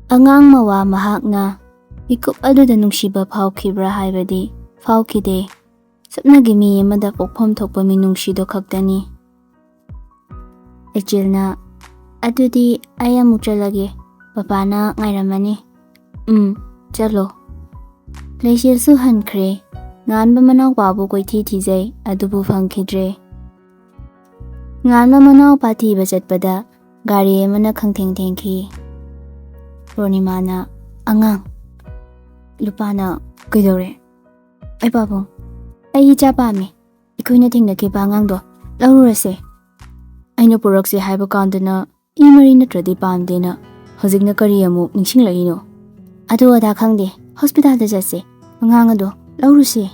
ꯑꯉꯥꯡ ꯃꯋꯥ ꯃꯍꯥꯛꯅ ꯃꯤꯀꯨꯞ ꯑꯗꯨꯗ ꯅꯨꯡꯁꯤꯕ ꯐꯥꯎꯈꯤꯕ꯭ꯔꯥ ꯍꯥꯏꯕꯗꯤ ꯐꯥꯎꯈꯤꯗꯦ. ꯁꯨꯞꯅꯒꯤ ꯃꯤ ꯑꯃꯗ ꯄꯣꯛꯐꯝ ꯊꯣꯛꯄ ꯃꯤꯅꯨꯡꯁꯤꯗꯣ ꯈꯛꯇꯅꯤ. ꯂꯩꯆꯤꯜꯅ "ꯑꯗꯨꯗꯤ ꯑꯩ ꯑꯃꯨꯛ ꯆꯠꯂꯒꯦ. ꯄꯄꯥꯅ ꯉꯥꯏꯔꯝꯃꯅꯤ." "ꯆꯠꯂꯣ." ꯂꯩꯆꯤꯜꯁꯨ ꯍꯟꯈ꯭ꯔꯦ. ꯉꯥꯟꯕ ꯃꯅꯥꯎꯄꯥꯕꯨ ꯀꯣꯏꯊꯤ ꯊꯤꯖꯩ, ꯑꯗꯨꯕꯨ ꯐꯪꯈꯤꯗ꯭ꯔꯦ. ꯉꯥꯟꯕ ꯃꯅꯥꯎꯄꯥ ꯊꯤꯕ ꯆꯠꯄꯗ ꯒꯥꯔꯤ ꯑꯃꯅ ꯈꯪꯊꯦꯡ ꯊꯦꯡꯈꯤ. ꯄꯨꯔꯅꯤꯃꯥꯅ "ꯑꯉꯥꯡ." ꯂꯨꯄꯥꯅ "ꯀꯩꯗꯧꯔꯦ?" "ꯑꯩ ꯄꯥꯕꯨꯡ, ꯑꯩ ꯏꯆꯥ ꯄꯥꯝꯃꯤ. ꯑꯩꯈꯣꯏꯅ ꯊꯦꯡꯅꯈꯤꯕ ꯑꯉꯥꯡꯗꯣ ꯂꯧꯔꯨꯔꯁꯦ." "ꯑꯩꯅ ꯄꯨꯔꯛꯁꯦ ꯍꯥꯏꯕ ꯀꯥꯟꯗꯅ ꯏ-ꯃꯔꯤ ꯅꯠꯇ꯭ꯔꯗꯤ ꯄꯥꯝꯗꯦꯅ. ꯍꯧꯖꯤꯛꯅ ꯀꯔꯤ ꯑꯃꯨꯛ ꯅꯤꯡꯁꯤꯡꯂꯛꯏꯅꯣ?" "ꯑꯗꯨ ꯑꯗꯥ ꯈꯪꯗꯦ. ꯍꯣꯁꯄꯤꯇꯥꯜꯗ ꯆꯠꯁꯦ. ꯑꯉꯥꯡ ꯑꯗꯣ ꯂꯧꯔꯨꯁꯦ."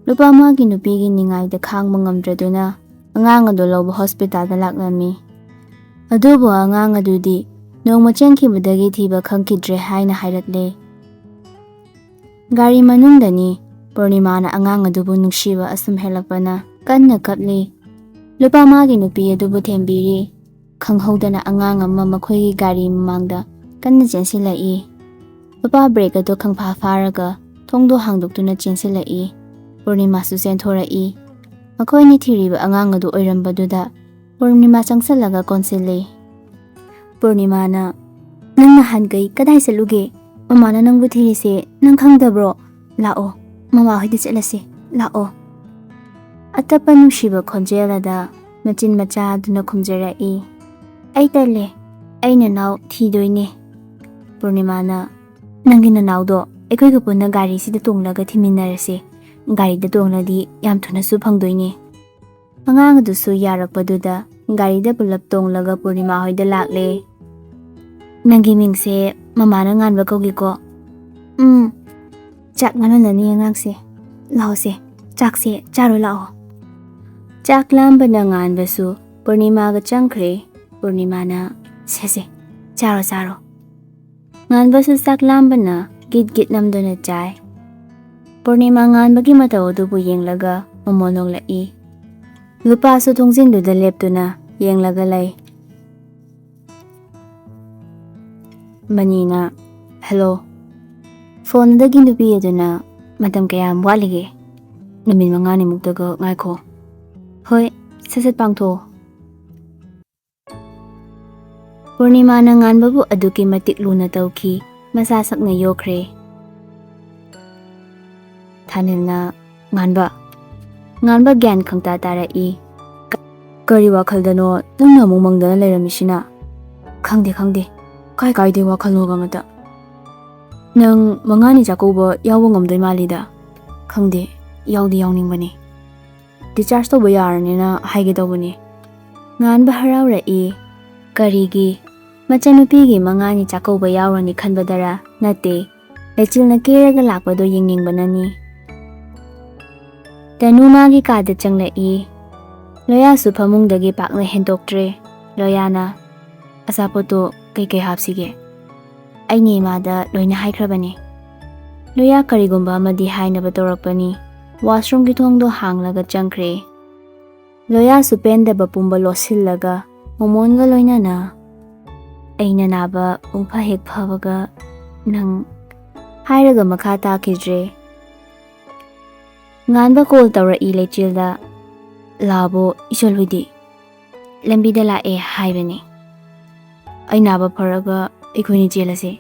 ꯂꯨꯄꯥ ꯃꯥꯒꯤ ꯅꯨꯄꯤꯒꯤ ꯅꯤꯡꯉꯥꯏꯗ ꯈꯥꯡꯕ ꯉꯝꯗ꯭ꯔꯗꯨꯅ ꯑꯉꯥꯡ ꯑꯗꯣ ꯂꯧꯕ ꯍꯣꯁꯄꯤꯇꯥꯜꯗ ꯂꯥꯛꯂꯝꯃꯤ. ꯑꯗꯨꯕꯨ ꯑꯉꯥꯡ ꯑꯗꯨꯗꯤ ꯅꯣꯡꯃ ꯆꯦꯟꯈꯤꯕꯗꯒꯤ ꯊꯤꯕ ꯈꯪꯈꯤꯗ꯭ꯔꯦ ꯍꯥꯏꯅ ꯍꯥꯏꯔꯛꯂꯦ. ꯒꯥꯔꯤ ꯃꯅꯨꯡꯗꯅꯤ. ꯄꯨꯔꯅꯤꯃꯥꯅ ꯑꯉꯥꯡ ꯑꯗꯨꯕꯨ ꯅꯨꯡꯁꯤꯕ ꯑꯁꯨꯝ ꯍꯦꯜꯂꯛꯄꯅ ꯀꯟꯅ ꯀꯞꯂꯤ. ꯂꯨꯄꯥ ꯃꯥꯒꯤ ꯅꯨꯄꯤ ꯑꯗꯨꯕꯨ ꯊꯦꯝꯕꯤꯔꯤ. ꯈꯪꯍꯧꯗꯅ ꯑꯉꯥꯡ ꯑꯃ ꯃꯈꯣꯏꯒꯤ ꯒꯥꯔꯤ ꯃꯃꯥꯡꯗ ꯀꯟꯅ ꯆꯦꯟꯁꯤꯜꯂꯛꯏ. ꯂꯨꯄꯥ ꯕ꯭ꯔꯦꯛ ꯑꯗꯨ ꯈꯪꯐꯥ ꯐꯥꯔꯒ ꯊꯣꯡꯗꯣ ꯍꯥꯡꯗꯣꯛꯇꯨꯅ ꯆꯦꯟꯁꯤꯜꯂꯛꯏ. ꯄꯨꯔꯅꯤꯃꯥꯁꯨ ꯆꯦꯟꯊꯣꯔꯛꯏ. ꯃꯈꯣꯏꯅ ꯊꯤꯔꯤꯕ ꯑꯉꯥꯡ ꯑꯗꯨ ꯑꯣꯏꯔꯝꯕꯗꯨꯗ ꯄꯨꯔꯅꯤꯃꯥ ꯆꯪꯁꯤꯜꯂꯒ ꯀꯣꯟꯁꯤꯜꯂꯤ. ꯄꯨꯔꯅꯤꯃꯥꯅ "ꯅꯪ ꯅꯍꯥꯟꯒꯩ ꯀꯗꯥꯏ ꯆꯠꯂꯨꯒꯦ? ꯃꯃꯥꯅ ꯅꯪꯕꯨ ꯊꯤꯔꯤꯁꯦ ꯅꯪ ꯈꯪꯗꯕ꯭ꯔꯣ? ꯂꯥꯛꯑꯣ, ꯃꯃꯥ ꯍꯣꯏꯗ ꯆꯠꯂꯁꯤ. ꯂꯥꯛꯑꯣ." ꯑꯇꯞꯄ ꯅꯨꯡꯁꯤꯕ ꯈꯣꯟꯖꯦꯜꯗ ꯃꯆꯤꯟ ꯃꯆꯥ ꯑꯗꯨꯅ ꯈꯨꯝꯖꯔꯛꯏ. "ꯑꯩ ꯇꯜꯂꯦ. ꯑꯩ ꯅꯅꯥꯎ ꯊꯤꯗꯣꯏꯅꯦ." ꯄꯨꯔꯅꯤꯃꯥꯅ "ꯅꯪꯒꯤ ꯅꯅꯥꯎꯗꯣ ꯑꯩꯈꯣꯏꯒ ꯄꯨꯟꯅ ꯒꯥꯔꯤꯁꯤꯗ ꯇꯣꯡꯂꯒ ꯊꯤꯃꯤꯟꯅꯔꯁꯦ. ꯒꯥꯔꯤꯗ ꯇꯣꯡꯂꯗꯤ ꯌꯥꯝ ꯊꯨꯅꯁꯨ ꯐꯪꯗꯣꯏꯅꯦ." ꯑꯉꯥꯡ ꯑꯗꯨꯁꯨ ꯌꯥꯔꯛꯄꯗꯨꯗ ꯒꯥꯔꯤꯗ ꯄꯨꯂꯞ ꯇꯣꯡꯂꯒ ꯄꯨꯔꯅꯤꯃꯥ ꯍꯣꯏꯗ ꯂꯥꯛꯂꯦ. "ꯅꯪꯒꯤ ꯃꯤꯡꯁꯦ ꯃꯃꯥꯅ ꯉꯥꯟꯕ ꯀꯧꯒꯦꯀꯣ?" "ꯆꯥꯛ ꯉꯥꯟꯍꯜꯂꯅꯤ ꯑꯉꯥꯡꯁꯦ. ꯂꯥꯛꯑꯣꯁꯦ, ꯆꯥꯛꯁꯦ ꯆꯥꯔꯣ ꯂꯥꯛꯑꯣ." ꯆꯥꯛ ꯂꯥꯝꯕꯅ ꯉꯥꯟꯕꯁꯨ ꯄꯨꯔꯅꯤꯃꯥꯒ ꯆꯪꯈ꯭ꯔꯦ. ꯄꯨꯔꯅꯤꯃꯥꯅ "ꯁꯦ ꯆꯥꯔꯣ ꯆꯥꯔꯣ." ꯉꯥꯟꯕꯁꯨ ꯆꯥꯛ ꯂꯥꯝꯕꯅ ꯒꯤꯠ ꯒꯤꯠ ꯅꯝꯗꯨꯅ ꯆꯥꯏ. ꯄꯨꯔꯅꯤꯃꯥ ꯉꯥꯟꯕꯒꯤ ꯃꯇꯧ ꯑꯗꯨꯕꯨ ꯌꯦꯡꯂꯒ ꯃꯃꯣꯟ ꯅꯣꯛꯂꯛꯏ. ꯂꯨꯄꯥꯁꯨ ꯊꯣꯡꯖꯤꯟꯗꯨꯗ ꯂꯦꯞꯇꯨꯅ ꯌꯦꯡꯂꯒ ꯂꯩ. ꯃꯅꯤꯅ "ꯍꯦꯂꯣ." ꯐꯣꯟꯗꯒꯤ ꯅꯨꯄꯤ ꯑꯗꯨꯅ "ꯃꯇꯝ ꯀꯌꯥꯝ ꯋꯥꯠꯂꯤꯒꯦ?" "ꯅꯨꯃꯤꯠ 5ꯅꯤꯃꯨꯛꯇꯒ ꯉꯥꯏꯈꯣ." "ꯍꯣꯏ, ꯁꯠ ꯄꯥꯡꯊꯣꯛꯑꯣ." ꯄꯨꯔꯅꯤꯃꯥꯅ ꯉꯥꯟꯕꯕꯨ ꯑꯗꯨꯛꯀꯤ ꯃꯇꯤꯛ ꯂꯨꯅ ꯇꯧꯈꯤ. ꯃꯁꯥ ꯁꯛꯅ ꯌꯣꯛꯈ꯭ꯔꯦ. ꯊꯥꯅꯤꯜꯅ "ꯉꯥꯟꯕ." ꯉꯥꯟꯕ ꯒ꯭ꯌꯥꯟ ꯈꯪꯇꯥ ꯇꯥꯔꯛꯏ. "ꯀꯔꯤ ꯋꯥꯈꯜꯗꯅꯣ ꯅꯪꯅ ꯑꯃꯨꯛ ꯃꯪꯗꯅ ꯂꯩꯔꯝꯃꯤꯁꯤꯅ?" "ꯈꯪꯗꯦ. ꯀꯥꯏꯗꯩ ꯋꯥꯈꯜꯅꯣꯕ ꯑꯃꯇ." "ꯅꯪ 5ꯅꯤ ꯆꯥꯛꯀꯧꯕ ꯌꯥꯎꯕ ꯉꯝꯗꯣꯏ ꯃꯥꯜꯂꯤꯗ." "ꯈꯪꯗꯦ, ꯌꯥꯎꯗꯤ ꯌꯥꯎꯅꯤꯡꯕꯅꯤ. ꯗꯤꯆꯥꯔꯖ ꯇꯧꯕ ꯌꯥꯔꯅꯤꯅ ꯍꯥꯏꯒꯦ ꯇꯧꯕꯅꯤ." ꯉꯥꯟꯕ ꯍꯔꯥꯎꯔꯛꯏ. ꯀꯔꯤꯒꯤ? ꯃꯆꯟꯅꯨꯄꯤꯒꯤ 5ꯅꯤ ꯆꯥꯛꯀꯧꯕ ꯌꯥꯎꯔꯅꯤ ꯈꯟꯕꯗꯔꯥ? ꯅꯠꯇꯦ, ꯂꯩꯆꯤꯜꯅ ꯀꯦꯔꯒ ꯂꯥꯛꯄꯗꯣ ꯌꯦꯡꯅꯤꯡꯕꯅꯅꯤ. ꯇꯅꯨ ꯃꯥꯒꯤ ꯀꯥꯗ ꯆꯪꯂꯛꯏ. ꯂꯣꯌꯥꯁꯨ ꯐꯃꯨꯡꯗꯒꯤ ꯄꯥꯛꯅ ꯍꯦꯟꯗꯣꯛꯇ꯭ꯔꯦ. ꯂꯣꯌꯥꯅ "ꯑꯆꯥꯄꯣꯠꯇꯣ ꯀꯩ ꯍꯥꯞꯁꯤꯒꯦ?" "ꯑꯩꯅ ꯏꯃꯥꯗ ꯂꯣꯏꯅ ꯍꯥꯏꯈ꯭ꯔꯕꯅꯤ." ꯂꯣꯌꯥ ꯀꯔꯤꯒꯨꯝꯕ ꯑꯃꯗꯤ ꯍꯥꯏꯅꯕ ꯇꯧꯔꯛꯄꯅꯤ. ꯋꯥꯁꯔꯨꯝꯒꯤ ꯊꯣꯡꯗꯣ ꯍꯥꯡꯂꯒ ꯆꯪꯈ꯭ꯔꯦ. ꯂꯣꯌꯥꯁꯨ ꯄꯦꯟꯗꯕ ꯄꯨꯝꯕ ꯂꯣꯠꯁꯤꯜꯂꯒ ꯃꯣꯃꯣꯟꯒ ꯂꯣꯏꯅꯅ "ꯑꯩꯅ ꯅꯥꯕ ꯄꯨꯡꯐ ꯍꯦꯛ ꯐꯕꯒ ꯅꯪ..." ꯍꯥꯏꯔꯒ ꯃꯈꯥ ꯇꯥꯈꯤꯗ꯭ꯔꯦ. ꯉꯥꯟꯕ ꯀꯣꯜ ꯇꯧꯔꯛꯏ ꯂꯩꯆꯤꯜꯗ. "ꯂꯥꯛꯑꯕꯣ ꯏꯆꯜ ꯍꯣꯏꯗꯤ?" "ꯂꯝꯕꯤꯗ ꯂꯥꯛꯑꯦ ꯍꯥꯏꯕꯅꯤ." "ꯑꯩ ꯅꯥꯕ ꯐꯔꯒ ꯑꯩꯈꯣꯏꯅꯤ ꯆꯦꯜꯂꯁꯦ."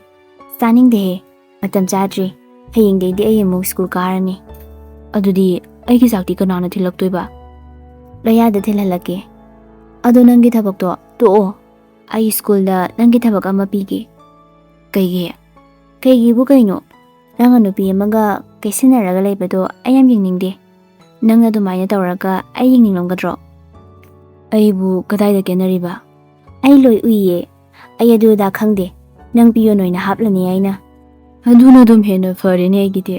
"ꯆꯥꯅꯤꯡꯗꯦꯍꯦ, ꯃꯇꯝ ꯆꯥꯗ꯭ꯔꯤ. ꯍꯌꯦꯡꯗꯩꯗꯤ ꯑꯩ ꯑꯃꯨꯛ ꯁ꯭ꯀꯨꯜ ꯀꯥꯔꯅꯤ." "ꯑꯗꯨꯗꯤ ꯑꯩꯒꯤ ꯆꯥꯛꯇꯤ ꯀꯅꯥꯅ ꯊꯤꯜꯂꯛꯇꯣꯏꯕ?" "ꯂꯣꯌꯥꯗ ꯊꯤꯜꯍꯜꯂꯛꯀꯦ." "ꯑꯗꯣ ꯅꯪꯒꯤ ꯊꯕꯛꯇꯣ ꯇꯣꯛꯑꯣ. ꯑꯩ ꯁ꯭ꯀꯨꯜꯗ ꯅꯪꯒꯤ ꯊꯕꯛ ꯑꯃ ꯄꯤꯒꯦ." "ꯀꯩꯒꯤ?" "ꯀꯩꯒꯤꯕꯨ ꯀꯩꯅꯣ? ꯅꯪꯅ ꯅꯨꯄꯤ ꯑꯃꯒ ꯀꯩꯁꯤꯟꯅꯔꯒ ꯂꯩꯕꯗꯣ ꯑꯩ ꯌꯥꯝ ꯌꯦꯡꯅꯤꯡꯗꯦ. ꯅꯪ ꯑꯗꯨꯃꯥꯏꯅ ꯇꯧꯔꯒ ꯑꯩ ꯌꯦꯡꯅꯤꯡꯂꯝꯒꯗ꯭ꯔꯣ?" "ꯑꯩꯕꯨ ꯀꯗꯥꯏꯗ ꯀꯦꯟꯅꯔꯤꯕ?" "ꯑꯩ ꯂꯣꯏ ꯎꯏꯌꯦ. ꯑꯩ ꯑꯗꯨ ꯑꯗꯥ ꯈꯪꯗꯦ. ꯅꯪ ꯄꯤꯌꯣꯟ ꯑꯣꯏꯅ ꯍꯥꯞꯂꯅꯤ ꯑꯩꯅ." "ꯑꯗꯨꯅ ꯑꯗꯨꯝ ꯍꯦꯟꯅ ꯐꯔꯦꯅꯦ ꯑꯩꯒꯤꯗꯤ.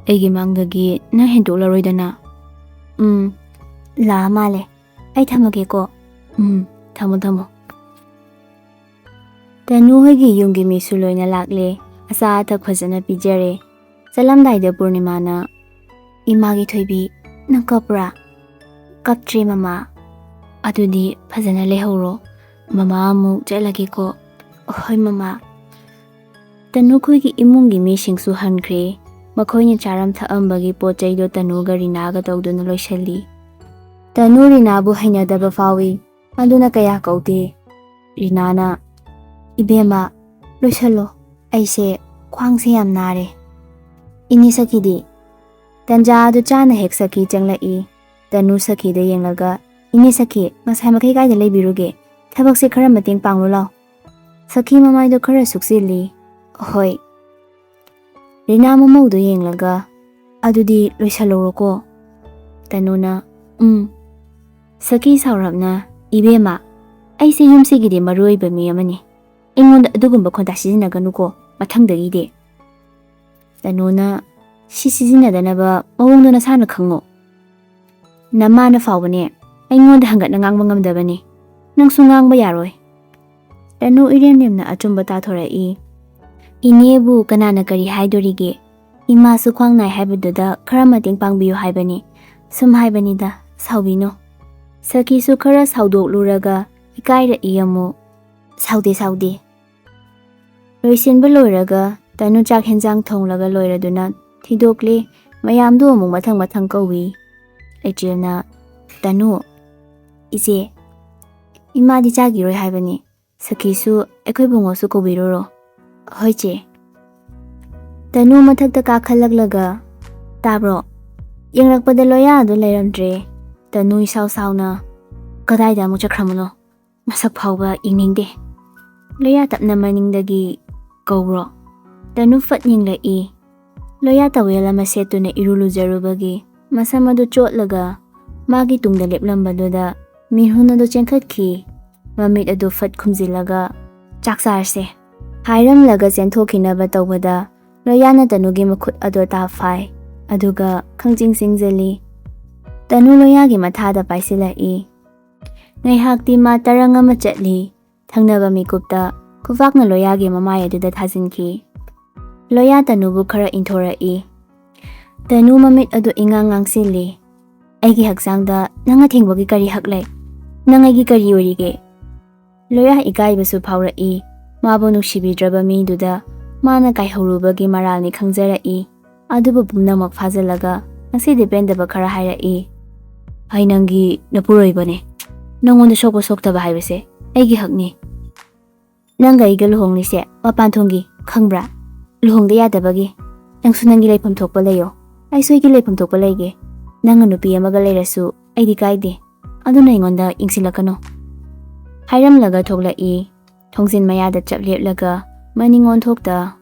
ꯑꯩꯒꯤ ꯃꯥꯡꯗꯒꯤ ꯅꯪ ꯍꯦꯟꯗꯣꯛꯂꯔꯣꯏꯗꯅ." "ꯂꯥꯛꯑ ꯃꯥꯜꯂꯦ. ꯑꯩ ꯊꯝꯃꯒꯦꯀꯣ." "ꯊꯝꯃꯣ." ꯇꯅꯨ ꯍꯣꯏꯒꯤ ꯌꯨꯝꯒꯤ ꯃꯤꯁꯨ ꯂꯣꯏꯅ ꯂꯥꯛꯂꯦ. ꯑꯆꯥ ꯑꯊꯛ ꯐꯖꯅ ꯄꯤꯖꯔꯦ. ꯆꯠꯂꯝꯗꯥꯏꯗ ꯄꯨꯔꯅꯤꯃꯥꯅ "ꯏꯃꯥꯒꯤ ꯊꯣꯏꯕꯤ, ꯅꯪ ꯀꯞꯄ꯭ꯔꯥ?" "ꯀꯞꯇ꯭ꯔꯦ ꯃꯃꯥ." "ꯑꯗꯨꯗꯤ ꯐꯖꯅ ꯂꯩꯍꯧꯔꯣ. ꯃꯃꯥ ꯑꯃꯨꯛ ꯆꯠꯂꯒꯦꯀꯣ." "ꯍꯣꯏ ꯃꯃꯥ." ꯇꯅꯨꯈꯣꯏꯒꯤ ꯏꯃꯨꯡꯒꯤ ꯃꯤꯁꯤꯡꯁꯨ ꯍꯟꯈ꯭ꯔꯦ꯫ ꯃꯈꯣꯏꯅ ꯆꯥꯔꯝ ꯊꯛꯑꯝꯕꯒꯤ ꯄꯣꯠ ꯆꯩꯗꯣ ꯇꯅꯨꯒ ꯔꯤꯅꯥꯒ ꯇꯧꯗꯨꯅ ꯂꯣꯏꯁꯤꯜꯂꯤ꯫ ꯇꯅꯨ ꯔꯤꯅꯥꯕꯨ ꯍꯩꯅꯗꯕ ꯐꯥꯎꯏ, ꯑꯗꯨꯅ ꯀꯌꯥ ꯀꯧꯗꯦ꯫ ꯔꯤꯅꯥꯅ "ꯏꯕꯦꯝꯃ, ꯂꯣꯏꯁꯜꯂꯣ, ꯑꯩꯁꯦ ꯈ꯭ꯋꯥꯡꯁꯦ ꯌꯥꯝ ꯅꯥꯔꯦ"꯫ "ꯏꯅꯦ ꯁꯈꯤꯗꯤ?" ꯇꯟꯖꯥ ꯑꯗꯨ ꯆꯥꯅ ꯍꯦꯛ ꯁꯈꯤ ꯆꯪꯂꯛꯏ꯫ ꯇꯅꯨ ꯁꯈꯤꯗ ꯌꯦꯡꯂꯒ "ꯏꯅꯦ ꯁꯈꯤ, ꯉꯁꯥꯏ ꯃꯈꯩ ꯀꯥꯏꯗ ꯂꯩꯕꯤꯔꯨꯒꯦ? ꯊꯕꯛꯁꯦ ꯈꯔ ꯃꯇꯦꯡ ꯄꯥꯡꯂꯨ ꯂꯥꯎ"꯫ ꯁꯈꯤ ꯃꯃꯥꯏꯗꯣ ꯈꯔ ꯁꯨꯛꯆꯤꯜꯂꯤ꯫ "ꯍꯣꯏ"꯫ ꯔꯤꯅꯥ ꯃꯃꯧꯗꯣ ꯌꯦꯡꯂꯒ "ꯑꯗꯨꯗꯤ ꯂꯣꯏꯁꯜꯂꯧꯔꯣꯀꯣ"꯫ ꯇꯅꯨꯅ ꯁꯈꯤ ꯁꯥꯎꯔꯞꯅ "ꯏꯕꯦꯝꯃ, ꯑꯩꯁꯦ ꯌꯨꯝꯁꯤꯒꯤꯗꯤ ꯃꯔꯨ ꯑꯣꯏꯕ ꯃꯤ ꯑꯃꯅꯤ. ꯑꯩꯉꯣꯟꯗ ꯑꯗꯨꯒꯨꯝꯕ ꯈꯣꯟꯊꯥ ꯁꯤꯖꯤꯟꯅꯒꯅꯨꯀꯣ ꯃꯊꯪꯗꯒꯤꯗꯤ"꯫ ꯇꯅꯨꯅ "ꯁꯤ ꯁꯤꯖꯤꯟꯅꯗꯅꯕ ꯃꯑꯣꯡꯗꯣ ꯅꯁꯥꯅ ꯈꯪꯉꯣ. ꯅꯃꯥꯅ ꯐꯥꯎꯕꯅꯦ ꯑꯩꯉꯣꯟꯗ ꯍꯪꯒꯠꯅ ꯉꯥꯡꯕ ꯉꯝꯗꯕꯅꯤ. ꯅꯪꯁꯨ ꯉꯥꯡꯕ ꯌꯥꯔꯣꯏ"꯫ ꯇꯅꯨ ꯏꯔꯦꯝ-ꯔꯦꯝꯅ ꯑꯆꯨꯝꯕ ꯇꯥꯊꯣꯔꯛꯏ꯫ "ꯏꯅꯦꯕꯨ ꯀꯅꯥꯅ ꯀꯔꯤ ꯍꯥꯏꯗꯣꯔꯤꯒꯦ? ꯏꯃꯥꯁꯨ ꯈ꯭ꯋꯥꯡ ꯅꯥꯏ ꯍꯥꯏꯕꯗꯨꯗ ꯈꯔ ꯃꯇꯦꯡ ꯄꯥꯡꯕꯤꯌꯨ ꯍꯥꯏꯕꯅꯤ. ꯁꯨꯝ ꯍꯥꯏꯕꯅꯤꯗ, ꯁꯥꯎꯕꯤꯅꯨ"꯫ ꯁꯈꯤꯁꯨ ꯈꯔ ꯁꯥꯎꯗꯣꯛꯂꯨꯔꯒ ꯏꯀꯥꯏꯔꯛꯏ ꯑꯃꯨꯛ꯫ "ꯁꯥꯎꯗꯦ ꯁꯥꯎꯗꯦ"꯫ ꯂꯣꯏꯁꯤꯟꯕ ꯂꯣꯏꯔꯒ ꯇꯅꯨ ꯆꯥꯛ ꯍꯦꯟꯖꯥꯡ ꯊꯣꯡꯂꯒ ꯂꯣꯏꯔꯗꯨꯅ ꯊꯤꯗꯣꯛꯂꯦ꯫ ꯃꯌꯥꯝꯗꯨ ꯑꯃꯨꯛ ꯃꯊꯪ ꯃꯊꯪ ꯀꯧꯏ꯫ ꯂꯩꯆꯤꯜꯅ "ꯇꯅꯨ, ꯏꯆꯦ, ꯏꯃꯥꯗꯤ ꯆꯥꯈꯤꯔꯣꯏ ꯍꯥꯏꯕꯅꯤ. ꯁꯈꯤꯁꯨ ꯑꯩꯈꯣꯏ ꯕꯨꯡꯉꯣꯁꯨ ꯀꯧꯕꯤꯔꯨꯔꯣ"꯫ "ꯍꯣꯏ ꯆꯦ"꯫ ꯇꯅꯨ ꯃꯊꯛꯇ ꯀꯥꯈꯠꯂꯛꯂꯒ "ꯇꯥꯕ꯭ꯔꯣ? ꯌꯦꯡꯂꯛꯄꯗ ꯂꯣꯌꯥ ꯑꯗꯨ ꯂꯩꯔꯝꯗ꯭ꯔꯦ"꯫ ꯇꯅꯨ ꯏꯁꯥꯎ ꯁꯥꯎꯅ "ꯀꯗꯥꯏꯗ ꯑꯃꯨꯛ ꯆꯠꯈ꯭ꯔꯕꯅꯣ? ꯃꯁꯛ ꯐꯥꯎꯕ ꯌꯦꯡꯅꯤꯡꯗꯦ"꯫ ꯂꯣꯌꯥ ꯇꯞꯅ ꯃꯅꯤꯡꯗꯒꯤ "ꯀꯧꯕ꯭ꯔꯣ"꯫ ꯇꯅꯨ ꯐꯠ ꯌꯦꯡꯂꯛꯏ꯫ ꯂꯣꯌꯥ ꯇꯋꯦꯜ ꯑꯃ ꯁꯦꯠꯇꯨꯅ ꯏꯔꯨ ꯂꯨꯖꯔꯨꯕꯒꯤ ꯃꯁꯝ ꯑꯗꯨ ꯆꯣꯠꯂꯒ ꯃꯥꯒꯤ ꯇꯨꯡꯗ ꯂꯦꯞꯂꯝꯕꯗꯨꯗ ꯃꯤꯍꯨꯟ ꯑꯗꯨ ꯆꯦꯟꯈꯠꯈꯤ꯫ ꯃꯃꯤꯠ ꯑꯗꯨ ꯐꯠ ꯈꯨꯝꯖꯤꯜꯂꯒ "ꯆꯥꯛ ꯆꯥꯔꯁꯦ" ꯍꯥꯏꯔꯝꯂꯒ ꯆꯦꯟꯊꯣꯛꯈꯤꯅꯕ ꯇꯧꯕꯗ ꯂꯣꯌꯥꯅ ꯇꯅꯨꯒꯤ ꯃꯈꯨꯠ ꯑꯗꯨ ꯇꯥꯞ ꯐꯥꯏ, ꯑꯗꯨꯒ ꯈꯪꯆꯤꯡ ꯆꯤꯡꯖꯜꯂꯤ꯫ ꯇꯅꯨ ꯂꯣꯌꯥꯒꯤ ꯃꯊꯥꯗ ꯄꯥꯏꯁꯤꯜꯂꯛꯏ꯫ ꯉꯥꯏꯍꯥꯛꯇꯤ ꯃꯥ ꯇꯔꯪ ꯑꯃ ꯆꯠꯂꯤ꯫ ꯊꯪꯅꯕ ꯃꯤꯀꯨꯞꯇ ꯈꯨꯕꯥꯛꯅ ꯂꯣꯌꯥꯒꯤ ꯃꯃꯥꯏ ꯑꯗꯨꯗ ꯊꯥꯖꯤꯟꯈꯤ꯫ ꯂꯣꯌꯥ ꯇꯅꯨꯕꯨ ꯈꯔ ꯏꯟꯊꯣꯔꯛꯏ꯫ ꯇꯅꯨ ꯃꯃꯤꯠ ꯑꯗꯨ ꯏꯉꯥꯡ ꯉꯥꯡꯁꯤꯜꯂꯤ꯫ "ꯑꯩꯒꯤ ꯍꯛꯆꯥꯡꯗ ꯅꯪꯅ ꯊꯦꯡꯕꯒꯤ ꯀꯔꯤ ꯍꯛ ꯂꯩ? ꯅꯪ ꯑꯩꯒꯤ ꯀꯔꯤ ꯑꯣꯏꯔꯤꯒꯦ"꯫ ꯂꯣꯌꯥ ꯏꯀꯥꯏꯕꯁꯨ ꯐꯥꯎꯔꯛꯏ꯫ ꯃꯥꯕꯨ ꯅꯨꯡꯁꯤꯕꯤꯗ꯭ꯔꯕ ꯃꯤꯗꯨꯗ ꯃꯥꯅ ꯀꯥꯏꯍꯧꯔꯨꯕꯒꯤ ꯃꯔꯥꯜꯅꯤ ꯈꯪꯖꯔꯛꯏ꯫ ꯑꯗꯨꯕꯨ ꯄꯨꯝꯅꯃꯛ ꯐꯥꯖꯤꯜꯂꯒ ꯉꯁꯤꯗꯤ ꯄꯦꯟꯗꯕ ꯈꯔ ꯍꯥꯏꯔꯛꯏ꯫ "ꯑꯩ ꯅꯪꯒꯤ ꯅꯄꯨꯔꯣꯏꯕꯅꯦ. ꯅꯪꯉꯣꯟꯗ ꯁꯣꯛꯄ ꯁꯣꯛꯇꯕ ꯍꯥꯏꯕꯁꯦ ꯑꯩꯒꯤ ꯍꯛꯅꯤ. ꯅꯪꯒ ꯑꯩꯒ ꯂꯨꯍꯣꯡꯂꯤꯁꯦ ꯃꯄꯥꯟꯊꯣꯡꯒꯤ, ꯈꯪꯕ꯭ꯔꯥ? ꯂꯨꯍꯣꯡꯗ ꯌꯥꯗꯕꯒꯤ. ꯅꯪꯁꯨ ꯅꯪꯒꯤ ꯂꯩꯐꯝ ꯊꯣꯛꯄ ꯂꯩꯌꯣ, ꯑꯩꯁꯨ ꯑꯩꯒꯤ ꯂꯩꯐꯝ ꯊꯣꯛꯄ ꯂꯩꯒꯦ. ꯅꯪꯅ ꯅꯨꯄꯤ ꯑꯃꯒ ꯂꯩꯔꯁꯨ ꯑꯩꯗꯤ ꯀꯥꯏꯗꯦ. ꯑꯗꯨꯅ ꯑꯩꯉꯣꯟꯗ ꯌꯦꯡꯁꯤꯜꯂꯛꯀꯅꯨ"꯫ ꯍꯥꯏꯔꯝꯂꯒ ꯊꯣꯛꯂꯛꯏ꯫ ꯊꯣꯡꯖꯤꯟ ꯃꯌꯥꯗ ꯆꯞ ꯂꯦꯞꯂꯒ ꯃꯅꯤꯡ ꯑꯣꯟꯊꯣꯛꯇ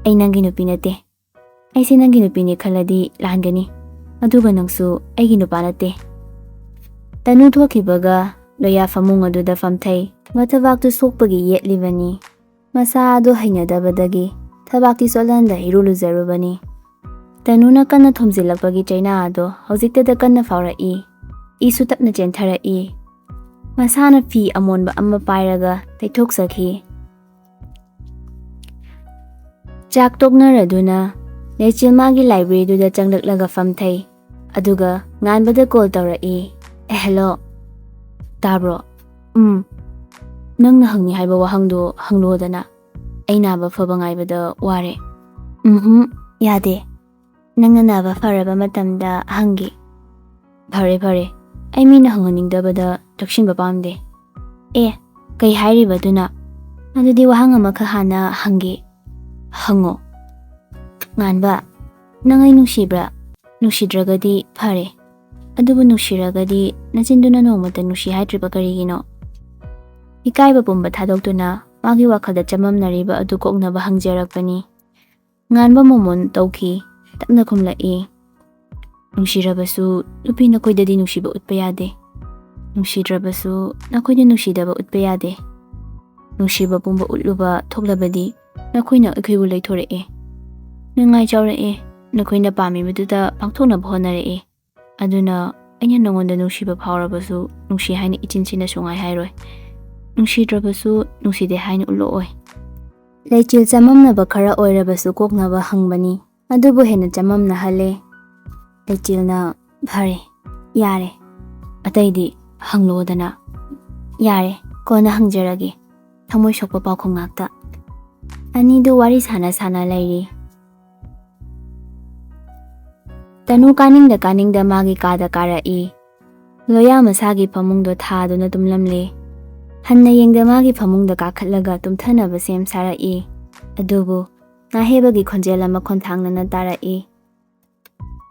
"ꯑꯩ ꯅꯪꯒꯤ ꯅꯨꯄꯤ ꯅꯠꯇꯦ. ꯑꯩꯁꯦ ꯅꯪꯒꯤ ꯅꯨꯄꯤꯅꯤ ꯈꯜꯂꯗꯤ ꯂꯥꯟꯒꯅꯤ. ꯑꯗꯨꯒ ꯅꯪꯁꯨ ꯑꯩꯒꯤ ꯅꯨꯄꯥ ꯅꯠꯇꯦ". ꯇꯅꯨ ꯊꯣꯛꯈꯤꯕꯒ ꯂꯣꯌꯥ ꯐꯃꯨꯡ ꯑꯗꯨꯗ ꯐꯝꯊꯩ꯫ ꯃꯊꯕꯥꯛꯇꯨ ꯁꯣꯛꯄꯒꯤ ꯌꯦꯠꯂꯤꯕꯅꯤ꯫ ꯃꯁꯥ ꯑꯗꯨ ꯍꯩꯅꯗꯕꯗꯒꯤ ꯊꯕꯥꯛꯇꯤ ꯆꯣꯠꯍꯟꯗ ꯏꯔꯨ ꯂꯨꯖꯔꯨꯕꯅꯤ꯫ ꯇꯅꯨꯅ ꯀꯟꯅ ꯊꯣꯝꯖꯤꯜꯂꯛꯄꯒꯤ ꯆꯩꯅꯥ ꯑꯗꯣ ꯍꯧꯖꯤꯛꯇꯗ ꯀꯟꯅ ꯐꯥꯎꯔꯛꯏ꯫ ꯏꯁꯨ ꯇꯞꯅ ꯆꯦꯟꯊꯔꯛꯏ꯫ ꯃꯁꯥꯅ ꯐꯤ ꯑꯃꯣꯟꯕ ꯑꯃ ꯄꯥꯏꯔꯒ ꯇꯩꯊꯣꯛꯆꯈꯤ꯫ ꯆꯥꯛ ꯇꯣꯛꯅꯔꯗꯨꯅ ꯂꯩꯆꯤꯜ ꯃꯥꯒꯤ ꯂꯥꯏꯕ꯭ꯔꯦꯔꯤꯗꯨꯗ ꯆꯪꯂꯛꯂꯒ ꯐꯝꯊꯩ꯫ ꯑꯗꯨꯒ ꯉꯥꯟꯕꯗ ꯀꯣꯜ ꯇꯧꯔꯛꯏ꯫ "ꯍꯦꯂꯣ, ꯇꯥꯕ꯭ꯔꯣ? ꯅꯪꯅ ꯍꯪꯅꯤ ꯍꯥꯏꯕ ꯋꯥꯍꯪꯗꯣ ꯍꯪꯂꯣꯗꯅ. ꯑꯩ ꯅꯥꯕ ꯐꯕ ꯉꯥꯏꯕꯗ ꯋꯥꯔꯦ". ꯌꯥꯗꯦ. ꯅꯪꯅ ꯅꯥꯕ ꯐꯔꯕ ꯃꯇꯝꯗ ꯍꯪꯒꯦ". "ꯐꯔꯦ ꯐꯔꯦ. ꯑꯩ ꯃꯤꯅ ꯍꯪꯍꯟꯅꯤꯡꯗꯕꯗ ꯇꯛꯁꯤꯟꯕ ꯄꯥꯝꯗꯦ". "ꯑꯦ, ꯀꯩ ꯍꯥꯏꯔꯤꯕ ꯑꯗꯨꯅ? ꯑꯗꯨꯗꯤ ꯋꯥꯍꯪ ꯑꯃꯈꯛ ꯍꯥꯟꯅ ꯍꯪꯒꯦ". "ꯍꯪꯉꯣ". "ꯉꯥꯟꯕ, ꯅꯪ ꯑꯩ ꯅꯨꯡꯁꯤꯕ꯭ꯔꯥ? ꯅꯨꯡꯁꯤꯗ꯭ꯔꯒꯗꯤ ꯐꯔꯦ. ꯑꯗꯨꯕꯨ ꯅꯨꯡꯁꯤꯔꯒꯗꯤ ꯅꯆꯤꯟꯗꯨꯅ ꯅꯣꯡꯃꯇ ꯅꯨꯡꯁꯤ ꯍꯥꯏꯗ꯭ꯔꯤꯕ ꯀꯔꯤꯒꯤꯅꯣ"? ꯏꯀꯥꯏꯕ ꯄꯨꯝꯕ ꯊꯥꯗꯣꯛꯇꯨꯅ ꯃꯥꯒꯤ ꯋꯥꯈꯜꯗ ꯆꯃꯝꯅꯔꯤꯕ ꯑꯗꯨ ꯀꯣꯛꯅꯕ ꯍꯪꯖꯔꯛꯄꯅꯤ꯫ ꯉꯥꯟꯕ ꯃꯣꯃꯣꯟ ꯇꯧꯈꯤ꯫ ꯇꯞꯅ ꯈꯨꯝꯂꯛꯏ꯫ "ꯅꯨꯡꯁꯤꯔꯕꯁꯨ ꯅꯨꯄꯤ ꯅꯈꯣꯏꯗꯗꯤ ꯅꯨꯡꯁꯤꯕ ꯎꯠꯄ ꯌꯥꯗꯦ. ꯅꯨꯡꯁꯤꯗ꯭ꯔꯕꯁꯨ ꯅꯈꯣꯏꯗ ꯅꯨꯡꯁꯤꯗꯕ ꯎꯠꯄ ꯌꯥꯗꯦ. ꯅꯨꯡꯁꯤꯕ ꯄꯨꯝꯕ ꯎꯠꯂꯨꯕ ꯊꯣꯛꯂꯕꯗꯤ ꯅꯈꯣꯏꯅ ꯑꯩꯈꯣꯏꯕꯨ ꯂꯩꯊꯣꯔꯛꯑꯦ. ꯅꯨꯡꯉꯥꯏ ꯆꯥꯎꯔꯛꯑꯦ. ꯅꯈꯣꯏꯅ ꯄꯥꯝꯃꯤꯕꯗꯨꯗ ꯄꯥꯡꯊꯣꯛꯅꯕ ꯍꯣꯠꯅꯔꯛꯑꯦ. ꯑꯗꯨꯅ ꯑꯩꯅ ꯅꯉꯣꯟꯗ ꯅꯨꯡꯁꯤꯕ ꯐꯥꯎꯔꯕꯁꯨ ꯅꯨꯡꯁꯤ ꯍꯥꯏꯅ ꯏꯆꯤꯟꯁꯤꯅ ꯁꯨꯡꯍꯥꯏ ꯍꯥꯏꯔꯣꯏ. ꯅꯨꯡꯁꯤꯗ꯭ꯔꯕꯁꯨ ꯅꯨꯡꯁꯤꯗꯦ ꯍꯥꯏꯅ ꯎꯠꯂꯛꯑꯣꯏ". ꯂꯩꯆꯤꯜ ꯆꯃꯝꯅꯕ ꯈꯔ ꯑꯣꯏꯔꯕꯁꯨ ꯀꯣꯛꯅꯕ ꯍꯪꯕꯅꯤ, ꯑꯗꯨꯕꯨ ꯍꯦꯟꯅ ꯆꯃꯝꯅꯍꯜꯂꯦ꯫ ꯂꯩꯆꯤꯜꯅ "ꯐꯔꯦ, ꯌꯥꯔꯦ. ꯑꯇꯩꯗꯤ ꯍꯪꯂꯣꯗꯅ". "ꯌꯥꯔꯦ, ꯀꯣꯟꯅ ꯍꯪꯖꯔꯒꯦ. ꯊꯃꯣꯏ ꯁꯣꯛꯄ ꯄꯥꯎꯈꯨꯝ ꯉꯥꯛꯇ". ꯑꯅꯤꯗꯨ ꯋꯥꯔꯤ ꯁꯥꯅ ꯂꯩꯔꯤ꯫ ꯇꯅꯨ ꯀꯥꯅꯤꯡꯗ ꯃꯥꯒꯤ ꯀꯥꯗ ꯀꯥꯔꯛꯏ꯫ ꯂꯣꯌꯥ ꯃꯁꯥꯒꯤ ꯐꯃꯨꯡꯗꯣ ꯊꯥꯗꯨꯅ ꯇꯨꯝꯂꯝꯂꯦ꯫ ꯍꯟꯅ ꯌꯦꯡꯗ ꯃꯥꯒꯤ ꯐꯃꯨꯡꯗ ꯀꯥꯈꯠꯂꯒ ꯇꯨꯝꯊꯅꯕ ꯁꯦꯝ ꯁꯥꯔꯛꯏ꯫ ꯑꯗꯨꯕꯨ ꯅꯥꯍꯦꯕꯒꯤ ꯈꯣꯟꯖꯦꯜ ꯑꯃ ꯈꯣꯟꯊꯥꯡꯅꯅ ꯇꯥꯔꯛꯏ꯫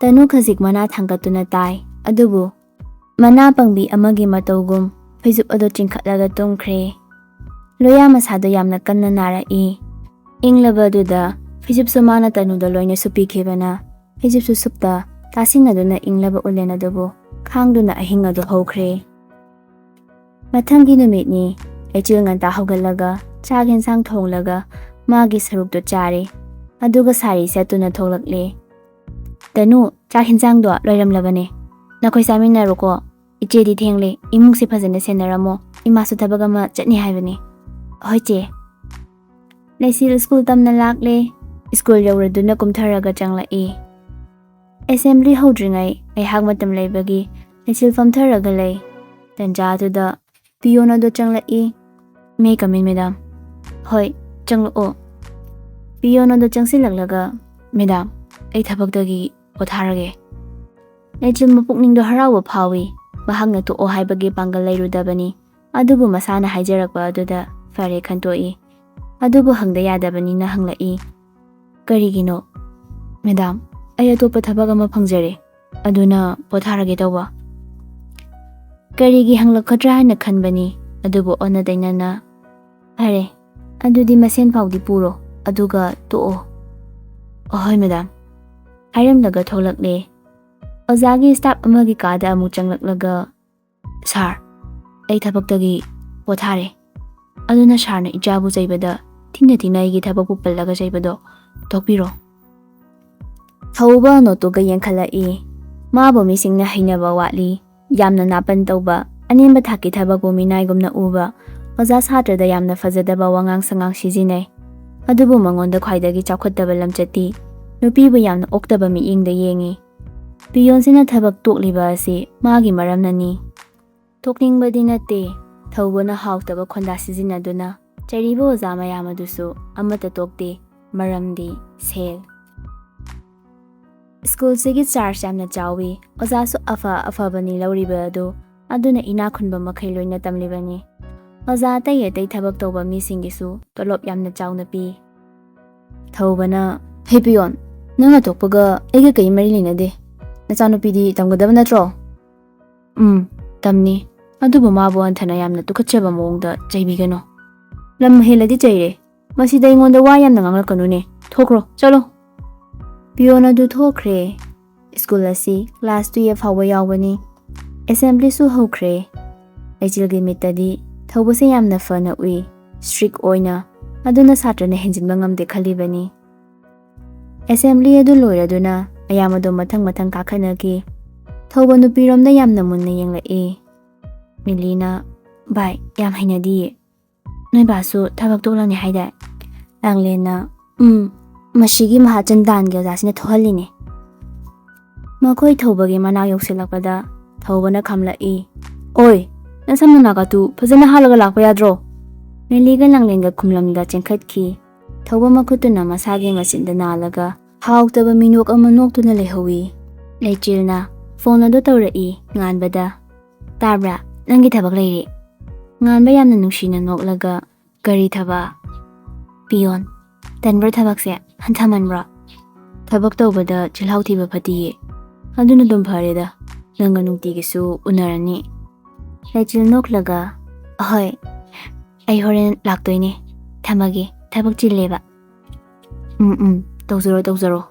ꯇꯅꯨ ꯈꯖꯤꯛ ꯃꯅꯥ ꯊꯥꯡꯒꯠꯇꯨꯅ ꯇꯥꯏ꯫ ꯑꯗꯨꯕꯨ ꯃꯅꯥ ꯄꯪꯕꯤ ꯑꯃꯒꯤ ꯃꯇꯧꯒꯨꯝ ꯐꯩꯖꯨꯞ ꯑꯗꯨ ꯆꯤꯡꯈꯠꯂꯒ ꯇꯨꯝꯈ꯭ꯔꯦ꯫ ꯂꯣꯌꯥ ꯃꯁꯥꯗꯣ ꯌꯥꯝꯅ ꯀꯟꯅ ꯅꯥꯔꯛꯏ꯫ ꯏꯪꯂꯕꯗꯨꯗ ꯐꯩꯖꯨꯞꯁꯨ ꯃꯥꯅ ꯇꯅꯨꯗ ꯂꯣꯏꯅ ꯁꯨꯞꯄꯤꯈꯤꯕꯅ ꯐꯩꯖꯨꯞꯁꯨ ꯁꯨꯞꯇ ꯇꯥꯁꯤꯟꯅꯗꯨꯅ ꯏꯪꯂꯕ ꯎꯂꯦꯟ ꯑꯗꯨꯕꯨ ꯈꯥꯡꯗꯨꯅ ꯑꯍꯤꯡ ꯑꯗꯨ ꯍꯧꯈ꯭ꯔꯦ꯫ ꯃꯊꯪꯒꯤ ꯅꯨꯃꯤꯠꯅꯤ꯫ ꯂꯩꯆꯤꯜ ꯉꯟꯇꯥ ꯍꯧꯒꯠꯂꯒ ꯆꯥꯛ ꯌꯦꯟꯁꯥꯡ ꯊꯣꯡꯂꯒ ꯃꯥꯒꯤ ꯁꯔꯨꯛꯇꯨ ꯆꯥꯔꯦ꯫ ꯑꯗꯨꯒ ꯁꯥꯔꯤ ꯁꯦꯠꯇꯨꯅ ꯊꯣꯛꯂꯛꯂꯦ꯫ ꯇꯅꯨ, ꯆꯥꯛ ꯌꯦꯟꯁꯥꯡꯗꯣ ꯂꯣꯏꯔꯝꯂꯕꯅꯦ꯫ ꯅꯈꯣꯏ ꯆꯥꯃꯤꯟꯅꯔꯣꯀꯣ꯫ ꯏꯆꯦꯗꯤ ꯊꯦꯡꯂꯦ, ꯏꯃꯨꯡꯁꯦ ꯐꯖꯅ ꯁꯦꯟꯅꯔꯝꯃꯣ, ꯏꯃꯥꯁꯨ ꯊꯕꯛ ꯑꯃ ꯆꯠꯅꯤ ꯍꯥꯏꯕꯅꯤ꯫ ꯍꯣꯏ ꯆꯦ꯫ ꯂꯩꯆꯤꯜ ꯁ꯭ꯀꯨꯜ ꯇꯝꯅ ꯂꯥꯛꯂꯦ꯫ ꯁ꯭ꯀꯨꯜ ꯌꯧꯔꯗꯨꯅ ꯀꯨꯝꯊꯔꯒ ꯆꯪꯂꯛꯏ꯫ ꯑꯦꯁꯦꯝꯕ꯭ꯂꯤ ꯍꯧꯗ꯭ꯔꯤꯉꯩ ꯉꯥꯏꯍꯥꯛ ꯃꯇꯝ ꯂꯩꯕꯒꯤ ꯂꯩꯆꯤꯜ ꯐꯝꯊꯔꯒ ꯂꯩ꯫ ꯇꯟꯖꯥꯗꯨꯗ ꯄꯤꯌꯣꯟ ꯑꯗꯨ ꯆꯪꯂꯛꯏ꯫ ꯃꯦ ꯀꯃꯤꯟ ꯃꯦꯗꯥꯝ꯫ ꯍꯣꯏ, ꯆꯪꯂꯛꯑꯣ꯫ ꯄꯤꯌꯣꯟ ꯑꯗꯨ ꯆꯪꯁꯤꯜꯂꯛꯂꯒ ꯃꯦꯗꯥꯝ, ꯑꯩ ꯊꯕꯛꯇꯒꯤ ꯄꯣꯊꯥꯔꯒꯦ꯫ ꯂꯩꯆꯤꯜ ꯃꯄꯨꯛꯅꯤꯡꯗꯣ ꯍꯔꯥꯎꯕ ꯐꯥꯎꯏ꯫ ꯃꯍꯥꯛꯅ ꯇꯣꯛꯑꯣ ꯍꯥꯏꯕꯒꯤ ꯄꯥꯡꯒꯜ ꯂꯩꯔꯨꯗꯕꯅꯤ꯫ ꯑꯗꯨꯕꯨ ꯃꯁꯥꯅ ꯍꯥꯏꯖꯔꯛꯄ ꯑꯗꯨꯗ ꯐꯔꯦ ꯈꯟꯇꯣꯛꯏ꯫ ꯑꯗꯨꯕꯨ ꯍꯪꯗ ꯌꯥꯗꯕꯅꯤꯅ ꯍꯪꯂꯛꯏ꯫ ꯀꯔꯤꯒꯤꯅꯣ? ꯃꯦꯗꯥꯝ, ꯑꯩ ꯑꯇꯣꯞꯄ ꯊꯕꯛ ꯑꯃ ꯐꯪꯖꯔꯦ, ꯑꯗꯨꯅ ꯄꯣꯊꯥꯔꯒꯦ ꯇꯧꯕ꯫ ꯀꯔꯤꯒꯤ ꯍꯪꯂꯛꯀꯗ꯭ꯔꯥ ꯍꯥꯏꯅ ꯈꯟꯕꯅꯤ, ꯑꯗꯨꯕꯨ ꯑꯣꯟꯅ ꯇꯩꯅꯅ ꯐꯔꯦ, ꯑꯗꯨꯗꯤ ꯃꯁꯦꯟ ꯐꯥꯎꯗꯤ ꯄꯨꯔꯣ, ꯑꯗꯨꯒ ꯇꯣꯛꯑꯣ꯫ ꯑꯍꯣꯏ ꯃꯦꯗꯥꯝ ꯍꯥꯏꯔꯝꯂꯒ ꯊꯣꯛꯂꯛꯂꯦ꯫ ꯑꯣꯖꯥꯒꯤ ꯁ꯭ꯇꯥꯐ ꯑꯃꯒꯤ ꯀꯥꯗ ꯑꯃꯨꯛ ꯆꯪꯂꯛꯂꯒ ꯁꯥꯔ, ꯑꯩ ꯊꯕꯛꯇꯒꯤ ꯄꯣꯊꯥꯔꯦ, ꯑꯗꯨꯅ ꯁꯥꯔꯅ ꯏꯆꯥꯕꯨ ꯆꯩꯕꯗ ꯊꯤꯅ ꯑꯩꯒꯤ ꯊꯕꯛꯄꯨ ꯄꯜꯂꯒ ꯆꯩꯕꯗꯣ ꯇꯣꯛꯄꯤꯔꯣ꯫ ꯊꯧꯕ ꯅꯣꯠꯇꯨꯒ ꯌꯦꯡꯈꯠꯂꯛꯏ꯫ ꯃꯥꯕꯨ ꯃꯤꯁꯤꯡꯅ ꯍꯩꯅꯕ ꯋꯥꯠꯂꯤ꯫ ꯌꯥꯝꯅ ꯅꯥꯄꯟ ꯇꯧꯕ, ꯑꯅꯦꯝꯕ ꯊꯥꯛꯀꯤ ꯊꯕꯛꯄꯨ ꯃꯤꯅꯥꯏꯒꯨꯝꯅ ꯎꯕ, ꯑꯣꯖꯥ ꯁꯥꯇ꯭ꯔꯗ ꯌꯥꯝꯅ ꯐꯖꯗꯕ ꯋꯥꯉꯥꯡ ꯁꯉꯥꯡ ꯁꯤꯖꯤꯟꯅꯩ꯫ ꯑꯗꯨꯕꯨ ꯃꯉꯣꯟꯗ ꯈ꯭ꯋꯥꯏꯗꯒꯤ ꯆꯥꯎꯈꯠꯇꯕ ꯂꯝꯆꯠꯇꯤ ꯅꯨꯄꯤꯕꯨ ꯌꯥꯝꯅ ꯑꯣꯛꯇꯕ ꯃꯤꯠꯌꯦꯡꯗ ꯌꯦꯡꯉꯤ꯫ ꯄꯤꯌꯣꯟꯁꯤꯅ ꯊꯕꯛ ꯇꯣꯛꯂꯤꯕ ꯑꯁꯤ ꯃꯥꯒꯤ ꯃꯔꯝꯅꯅꯤ꯫ ꯇꯣꯛꯅꯤꯡꯕꯗꯤ ꯅꯠꯇꯦ꯫ ꯊꯧꯕꯅ ꯍꯥꯎꯇꯕ ꯈꯣꯟꯗꯥ ꯁꯤꯖꯤꯟꯅꯗꯨꯅ ꯆꯩꯔꯤꯕ ꯑꯣꯖꯥ ꯃꯌꯥꯝ ꯑꯗꯨꯁꯨ ꯑꯃꯠꯇ ꯇꯣꯛꯇꯦ, ꯃꯔꯝꯗꯤ ꯁꯦꯜ꯫ ꯁ꯭ꯀꯨꯜꯁꯤꯒꯤ ꯆꯥꯔꯖ ꯌꯥꯝꯅ ꯆꯥꯎꯏ꯫ ꯑꯣꯖꯥꯁꯨ ꯑꯐꯕꯅꯤ ꯂꯧꯔꯤꯕ ꯑꯗꯨ, ꯑꯗꯨꯅ ꯏꯅꯥꯛ ꯈꯨꯟꯕ ꯃꯈꯩ ꯂꯣꯏꯅ ꯇꯝꯂꯤꯕꯅꯤ꯫ ꯑꯣꯖꯥ ꯑꯇꯩ ꯊꯕꯛ ꯇꯧꯕ ꯃꯤꯁꯤꯡꯒꯤꯁꯨ ꯇꯣꯂꯣꯞ ꯌꯥꯝꯅ ꯆꯥꯎꯅ ꯄꯤ꯫ ꯊꯧꯕꯅ, ꯍꯦ ꯄꯤꯌꯣꯟ, ꯅꯪ ꯑꯇꯣꯞꯄꯒ ꯑꯩꯒ ꯀꯩ ꯃꯔꯤ ꯂꯩꯅꯗꯦ꯫ ꯅꯆꯥꯅꯨꯄꯤꯗꯤ ꯇꯝꯒꯗꯕ ꯅꯠꯇ꯭ꯔꯣ? ꯇꯝꯅꯤ, ꯑꯗꯨꯕꯨ ꯃꯥꯕꯨ ꯍꯟꯊꯅ ꯌꯥꯝꯅ ꯇꯨꯀꯠꯆꯕ ꯃꯑꯣꯡꯗ ꯆꯩꯕꯤꯒꯅꯨ꯫ ꯂꯝ ꯍꯦꯜꯂꯗꯤ ꯆꯩꯔꯦ, ꯃꯁꯤꯗ ꯑꯩꯉꯣꯟꯗ ꯋꯥ ꯌꯥꯝꯅ ꯉꯥꯡꯂꯛꯀꯅꯨꯅꯦ, ꯊꯣꯛꯈ꯭ꯔꯣ, ꯆꯠꯂꯣ꯫ ꯄꯤꯌꯣꯟ ꯑꯗꯨ ꯊꯣꯛꯈ꯭ꯔꯦ꯫ ꯁ꯭ꯀꯨꯜ ꯑꯁꯤ ꯀ꯭ꯂꯥꯁ 12 ꯐꯥꯎꯕ ꯌꯥꯎꯕꯅꯤ꯫ ꯑꯦꯁꯦꯝꯕ꯭ꯂꯤꯁꯨ ꯍꯧꯈ꯭ꯔꯦ꯫ ꯂꯩꯆꯤꯜꯒꯤ ꯃꯤꯠꯇꯗꯤ ꯊꯧꯕꯁꯦ ꯌꯥꯝꯅ ꯐꯅ ꯎꯏ, ꯁ꯭ꯇ꯭ꯔꯤꯛ ꯑꯣꯏꯅ, ꯑꯗꯨꯅ ꯁꯥꯇ꯭ꯔꯅ ꯍꯦꯟꯖꯤꯟꯕ ꯉꯝꯗꯦ ꯈꯜꯂꯤꯕꯅꯤ꯫ ꯑꯦꯁꯦꯝꯕ꯭ꯂꯤ ꯑꯗꯨ ꯂꯣꯏꯔꯗꯨꯅ ꯃꯌꯥꯝ ꯑꯗꯨ ꯃꯊꯪ ꯀꯥꯈꯠꯅꯈꯤ꯫ ꯊꯧꯕ ꯅꯨꯄꯤꯔꯣꯝꯗ ꯌꯥꯝꯅ ꯃꯨꯟꯅ ꯌꯦꯡꯂꯛꯏ꯫ ꯃꯤꯂꯤꯅ, ꯚꯥꯏ, ꯌꯥꯝ ꯍꯩꯅꯗꯤꯌꯦ꯫ ꯅꯣꯏ ꯕꯥꯁꯨ ꯊꯕꯛ ꯇꯣꯛꯂꯅꯤ ꯍꯥꯏꯗꯥꯏ? ꯂꯥꯡꯂꯦꯟꯅ, ꯃꯁꯤꯒꯤ ꯃꯍꯥꯖꯟ ꯗꯥꯟꯒꯤ ꯑꯣꯖꯥꯁꯤꯅ ꯊꯣꯛꯍꯜꯂꯤꯅꯦ꯫ ꯃꯈꯣꯏ ꯊꯧꯕꯒꯤ ꯃꯅꯥꯛ ꯌꯧꯁꯤꯜꯂꯛꯄꯗ ꯊꯧꯕꯅ ꯈꯝꯂꯛꯏ꯫ ꯑꯣꯏ, ꯅꯁꯝ ꯅꯅꯥꯒꯥꯇꯨ ꯐꯖꯅ ꯍꯥꯠꯂꯒ ꯂꯥꯛꯄ ꯌꯥꯗ꯭ꯔꯣ? ꯃꯤꯂꯤꯒ ꯂꯥꯡꯂꯦꯟꯒ ꯈꯨꯝꯂꯝꯗ ꯆꯦꯟꯈꯠꯈꯤ꯫ ꯊꯧꯕ ꯃꯈꯨꯠꯇꯨꯅ ꯃꯁꯥꯒꯤ ꯃꯆꯤꯟꯗ ꯅꯥꯜꯂꯒ ꯍꯥꯎꯇꯕ ꯃꯤꯅꯣꯛ ꯑꯃ ꯅꯣꯛꯇꯨꯅ ꯂꯩꯍꯧꯏ꯫ ꯂꯩꯆꯤꯜꯅ ꯐꯣꯟ ꯑꯗꯨ ꯇꯧꯔꯛꯏ ꯉꯥꯟꯕꯗ꯫ ꯇꯥꯕ꯭ꯔꯥ, ꯅꯪꯒꯤ ꯊꯕꯛ ꯂꯩꯔꯦ꯫ ꯉꯥꯟꯕ ꯌꯥꯝꯅ ꯅꯨꯡꯁꯤꯅ ꯅꯣꯛꯂꯒ, ꯀꯔꯤ ꯊꯕꯛ? ꯄꯤꯌꯣꯟ, ꯇꯟꯕ꯭ꯔꯥ ꯊꯕꯛꯁꯦ? ꯍꯟꯊꯃꯟꯕ꯭ꯔꯥ? ꯊꯕꯛ ꯇꯧꯕꯗ ꯆꯤꯜꯍꯥꯎ ꯊꯤꯕ ꯐꯠꯇꯤꯌꯦ, ꯑꯗꯨꯅ ꯑꯗꯨꯝ ꯐꯔꯦꯗ, ꯅꯪꯒ ꯅꯨꯡꯇꯤꯒꯤꯁꯨ ꯎꯅꯔꯅꯤ꯫ ꯂꯩꯆꯤꯜ ꯅꯣꯛꯂꯒ, ꯑꯍꯣꯏ, ꯑꯩ ꯍꯣꯔꯦꯟ ꯂꯥꯛꯇꯣꯏꯅꯦ, ꯊꯝꯃꯒꯦ, ꯊꯕꯛ ꯆꯤꯜꯂꯦꯕ꯫ ꯇꯧꯖꯔꯣ꯫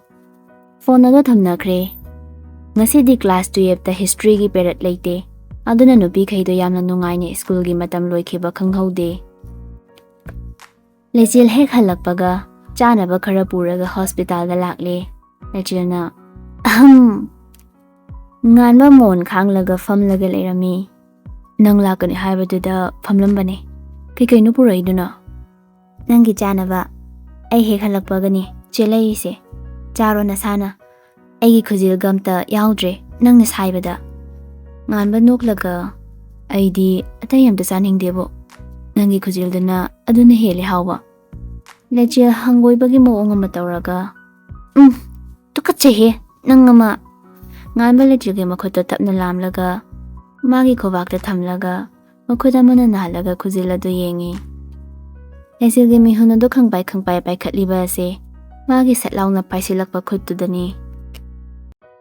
ꯐꯣꯟ ꯑꯗꯨ ꯊꯝꯅꯈ꯭ꯔꯦ꯫ ꯉꯁꯤꯗꯤ ꯀ꯭ꯂꯥꯁ 12ꯇ ꯍꯤꯁꯇ꯭ꯔꯤꯒꯤ ꯄꯦꯔꯠ ꯂꯩꯇꯦ, ꯑꯗꯨꯅ ꯅꯨꯄꯤꯈꯩꯗꯣ ꯌꯥꯝꯅ ꯅꯨꯡꯉꯥꯏꯅ ꯁ꯭ꯀꯨꯜꯒꯤ ꯃꯇꯝ ꯂꯣꯏꯈꯤꯕ ꯈꯪꯍꯧꯗꯦ꯫ ꯂꯩꯆꯤꯜ ꯍꯦꯛ ꯍꯜꯂꯛꯄꯒ ꯆꯥꯅꯕ ꯈꯔ ꯄꯨꯔꯒ ꯍꯣꯁꯄꯤꯇꯥꯜꯗ ꯂꯥꯛꯂꯦ꯫ ꯂꯩꯆꯤꯜꯅ, ꯉꯥꯟꯕ ꯃꯣꯟ ꯈꯥꯡꯂꯒ ꯐꯝꯂꯒ ꯂꯩꯔꯝꯃꯤ꯫ ꯅꯪ ꯂꯥꯛꯀꯅꯤ ꯍꯥꯏꯕꯗꯨꯗ ꯐꯝꯂꯝꯕꯅꯦ꯫ ꯀꯩꯀꯩꯅꯣ ꯄꯨꯔꯛꯏꯗꯨꯅ? ꯅꯪꯒꯤ ꯆꯥꯅꯕ꯫ ꯑꯩ ꯍꯦꯛ ꯍꯜꯂꯛꯄꯒꯅꯤ ꯆꯦꯜꯂꯛꯏꯁꯦ꯫ ꯆꯥꯔꯣ ꯅꯁꯥꯅ, ꯑꯩꯒꯤ ꯈꯨꯖꯤꯜꯒ ꯑꯝꯇ ꯌꯥꯎꯗ꯭ꯔꯦ ꯅꯪꯅ ꯁꯥꯏꯕꯗ꯫ ꯉꯥꯟꯕ ꯅꯣꯛꯂꯒ, ꯑꯩꯗꯤ ꯑꯇꯩ ꯑꯝꯇ ꯆꯥꯅꯤꯡꯗꯦꯕꯣ, ꯅꯪꯒꯤ ꯈꯨꯖꯤꯜꯗꯨꯅ ꯑꯗꯨꯅ ꯍꯦꯜꯂꯦ ꯍꯥꯎꯕ꯫ ꯂꯩꯆꯤꯜ ꯍꯪꯒꯣꯏꯕꯒꯤ ꯃꯑꯣꯡ ꯑꯃ ꯇꯧꯔꯒ ꯇꯨꯀꯠꯆꯩꯍꯦ ꯅꯪ ꯑꯃ ꯉꯥꯟꯕ ꯂꯩꯆꯤꯜꯒꯤ ꯃꯈꯨꯠꯇꯣ ꯇꯞꯅ ꯂꯥꯝꯂꯒ ꯃꯥꯒꯤ ꯈꯨꯕꯥꯛꯇ ꯊꯝꯂꯒ ꯃꯈꯨꯠ ꯑꯃꯅ ꯅꯥꯍꯜꯂꯒ ꯈꯨꯖꯤꯜ ꯑꯗꯨ ꯌꯦꯡꯉꯤ꯫ ꯂꯩꯆꯤꯜꯒꯤ ꯃꯤꯍꯨꯟ ꯑꯗꯨ ꯈꯪꯄꯥꯏ ꯄꯥꯏꯈꯠꯂꯤꯕ ꯑꯁꯤ ꯃꯥꯒꯤ ꯁꯠ ꯂꯥꯎꯅ ꯄꯥꯏꯁꯤꯜꯂꯛꯄ ꯈꯨꯠꯇꯨꯗꯅꯤ꯫